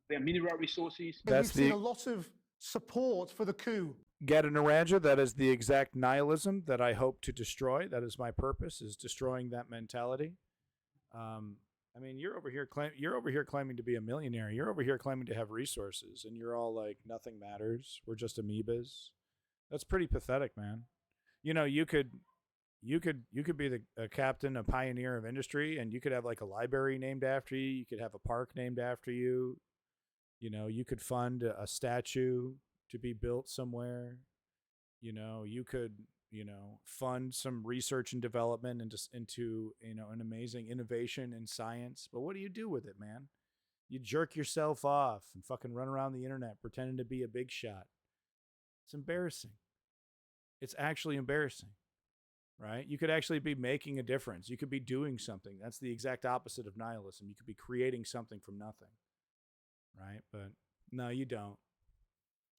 Speaker 6: their mineral resources.
Speaker 3: We've seen a lot of support for the coup.
Speaker 1: Gattinaranja, that is the exact nihilism that I hope to destroy. That is my purpose, is destroying that mentality. I mean, you're over here claiming to be a millionaire. You're over here claiming to have resources, and you're all like, nothing matters. We're just amoebas. That's pretty pathetic, man. You could be a captain, a pioneer of industry, and you could have like a library named after you. You could have a park named after you. You could fund a statue to be built somewhere. You could fund some research and development into an amazing innovation in science. But what do you do with it, man? You jerk yourself off and fucking run around the internet pretending to be a big shot. It's embarrassing. It's actually embarrassing, right? You could actually be making a difference. You could be doing something. That's the exact opposite of nihilism. You could be creating something from nothing, right? But no, you don't.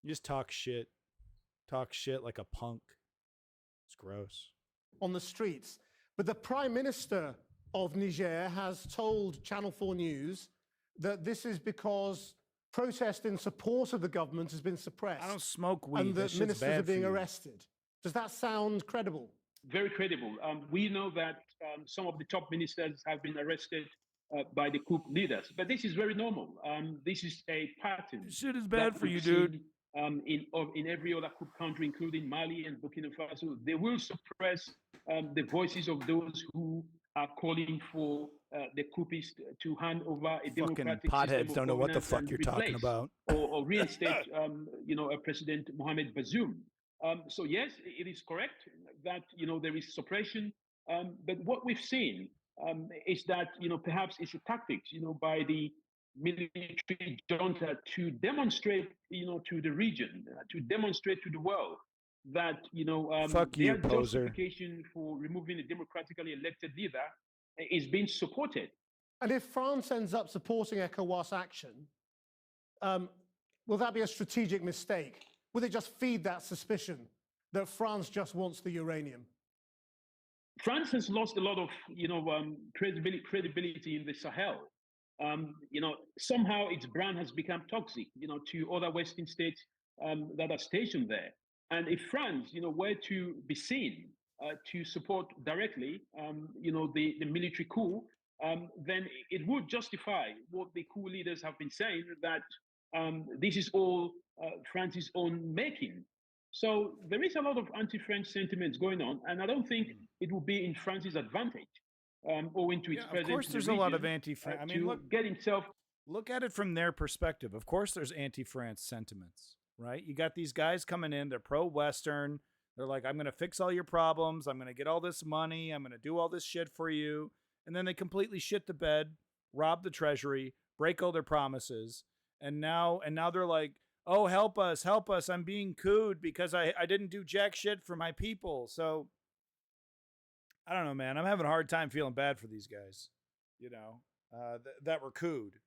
Speaker 1: You just talk shit. Talk shit like a punk. It's gross.
Speaker 3: On the streets. But the Prime Minister of Niger has told Channel 4 News that this is because protest in support of the government has been suppressed.
Speaker 1: I don't smoke weed.
Speaker 3: And that ministers are being arrested. Does that sound credible?
Speaker 6: Very credible. We know that some of the top ministers have been arrested by the coup leaders, but this is very normal. This is a pattern.
Speaker 1: This shit is bad for you, dude.
Speaker 6: In every other coup country, including Mali and Burkina Faso, they will suppress the voices of those who are calling for the coupists to hand over a democratic
Speaker 1: potheads
Speaker 6: system of
Speaker 1: don't know what the
Speaker 6: governance
Speaker 1: fuck
Speaker 6: and
Speaker 1: you're talking
Speaker 6: replace
Speaker 1: about.
Speaker 6: or reinstate, President Mohamed Bazoum. So yes, it is correct that there is suppression, but what we've seen is that perhaps it's a tactic by the military junta to demonstrate to the region, to demonstrate to the world that
Speaker 1: Fuck you,
Speaker 6: their
Speaker 1: poser.
Speaker 6: justification for removing a democratically elected leader is being supported.
Speaker 3: And if France ends up supporting ECOWAS action, will that be a strategic mistake? Will it just feed that suspicion that France just wants the uranium?
Speaker 6: France has lost a lot of credibility in the Sahel. Somehow its brand has become toxic, to other Western states that are stationed there. And if France, were to be seen to support directly, the military coup, then it would justify what the coup leaders have been saying, that this is all France's own making. So there is a lot of anti-French sentiments going on, and I don't think it will be in France's advantage, owing to its presence.
Speaker 1: Of course,
Speaker 6: in
Speaker 1: there's
Speaker 6: the
Speaker 1: a lot of
Speaker 6: region,
Speaker 1: anti-France. I
Speaker 6: to
Speaker 1: mean, look,
Speaker 6: get himself.
Speaker 1: Look at it from their perspective. Of course, there's anti-France sentiments, right? You got these guys coming in. They're pro-Western. They're like, I'm going to fix all your problems. I'm going to get all this money. I'm going to do all this shit for you. And then they completely shit the bed, rob the treasury, break all their promises. And now they're like, oh, help us. I'm being cooed because I didn't do jack shit for my people. So I don't know, man. I'm having a hard time feeling bad for these guys, that were cooed.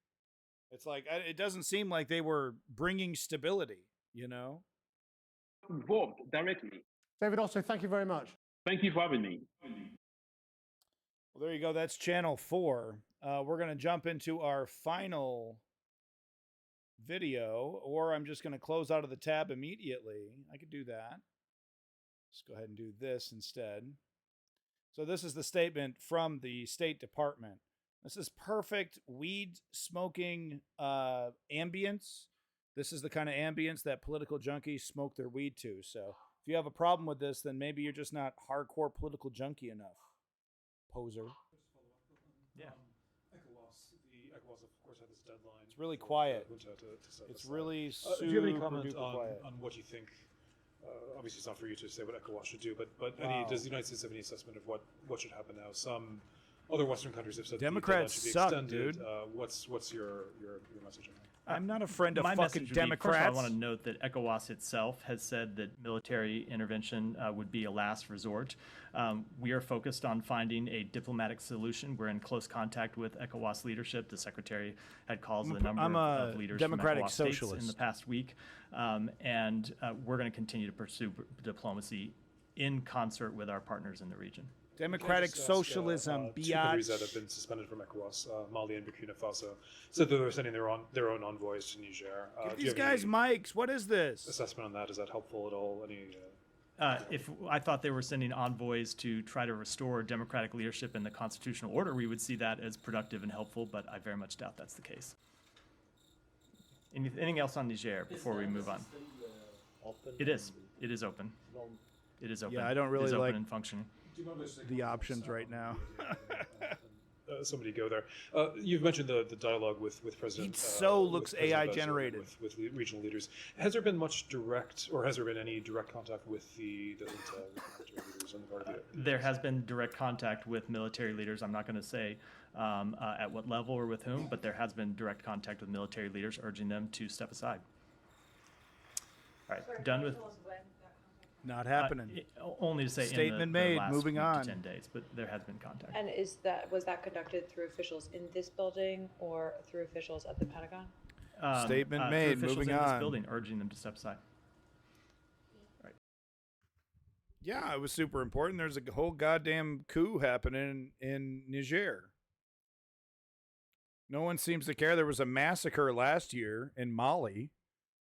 Speaker 1: It's like, it doesn't seem like they were bringing stability,
Speaker 6: Involved directly.
Speaker 3: David Osso, thank you very much.
Speaker 6: Thank you for having me.
Speaker 1: Well, there you go. That's Channel 4. We're going to jump into our final video, or I'm just going to close out of the tab immediately. I could do that. Let's go ahead and do this instead. So this is the statement from the State Department. This is perfect weed smoking ambience. This is the kind of ambience that political junkies smoke their weed to. So if you have a problem with this, then maybe you're just not hardcore political junkie enough. Poser.
Speaker 5: Yeah. ECOWAS, of course, had this deadline.
Speaker 1: It's really quiet. It's really super
Speaker 5: do you have any comment
Speaker 1: quiet.
Speaker 5: on what you think? Obviously, it's not for you to say what ECOWAS should do, but does the United States have any assessment of what should happen now? Some other Western countries have said
Speaker 1: Democrats
Speaker 5: the deadline
Speaker 1: suck,
Speaker 5: should be extended.
Speaker 1: dude.
Speaker 5: What's your message on that?
Speaker 1: I'm not a friend of
Speaker 10: My
Speaker 1: fucking
Speaker 10: message would be,
Speaker 1: Democrats.
Speaker 10: first of all, I want to note that ECOWAS itself has said that military intervention would be a last resort. We are focused on finding a diplomatic solution. We're in close contact with ECOWAS leadership. The secretary had calls with a number of leaders
Speaker 1: democratic
Speaker 10: from ECOWAS states
Speaker 1: socialist
Speaker 10: in the past week. And we're going to continue to pursue diplomacy in concert with our partners in the region.
Speaker 1: Democratic socialism,
Speaker 5: Two countries that have been suspended from ECOWAS, Mali and Burkina Faso, said that they're sending their own envoys to Niger.
Speaker 1: Give these guys mics. What is this?
Speaker 5: Assessment on that, is that helpful at all?
Speaker 10: If I thought they were sending envoys to try to restore democratic leadership in the constitutional order, we would see that as productive and helpful, but I very much doubt that's the case. Anything else on Niger before we move on? It is. It is open. It is open.
Speaker 1: Yeah, I don't really
Speaker 10: it is
Speaker 1: like
Speaker 10: open and functioning.
Speaker 1: the options right now.
Speaker 5: Somebody go there. You've mentioned the dialogue with President.
Speaker 1: It so looks
Speaker 5: with President
Speaker 1: AI
Speaker 5: Bazoum,
Speaker 1: generated.
Speaker 5: with regional leaders. Has there been much direct, or has there been any direct contact with the military leaders on the part of the?
Speaker 10: There has been direct contact with military leaders. I'm not going to say at what level or with whom, but there has been direct contact with military leaders, urging them to step aside. All right, done with.
Speaker 1: Not happening.
Speaker 10: Only to say
Speaker 1: Statement
Speaker 10: in the
Speaker 1: made.
Speaker 10: last
Speaker 1: Moving
Speaker 10: week
Speaker 1: on.
Speaker 10: to 10 days, but there has been contact.
Speaker 7: And was that conducted through officials in this building or through officials at the Pentagon?
Speaker 1: Statement
Speaker 10: Through
Speaker 1: made.
Speaker 10: officials
Speaker 1: Moving
Speaker 10: in
Speaker 1: on.
Speaker 10: this building, urging them to step aside. Right.
Speaker 1: Yeah, it was super important. There's a whole goddamn coup happening in Niger. No one seems to care. There was a massacre last year in Mali.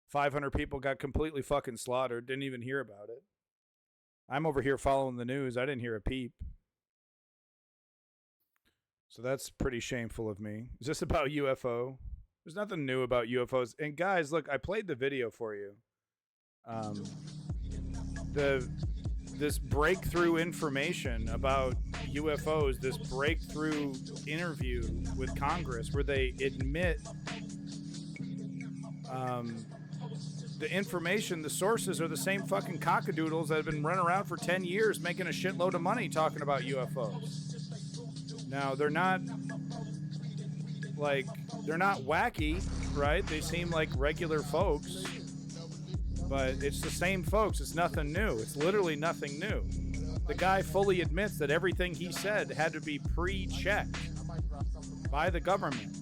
Speaker 1: 500 people got completely fucking slaughtered. Didn't even hear about it. I'm over here following the news. I didn't hear a peep. So that's pretty shameful of me. Is this about UFO? There's nothing new about UFOs. And guys, look, I played the video for you. This breakthrough information about UFOs, this breakthrough interview with Congress where they admit the information, the sources are the same fucking cockadoodles that have been running around for 10 years making a shitload of money talking about UFOs. Now, they're not wacky, right? They seem like regular folks, but it's the same folks. It's nothing new. It's literally nothing new. The guy fully admits that everything he said had to be pre-checked by the government,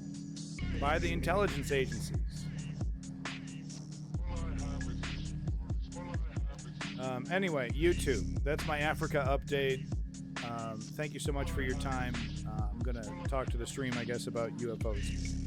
Speaker 1: by the intelligence agencies. Anyway, YouTube. That's my Africa update. Thank you so much for your time. I'm going to talk to the stream, I guess, about UFOs.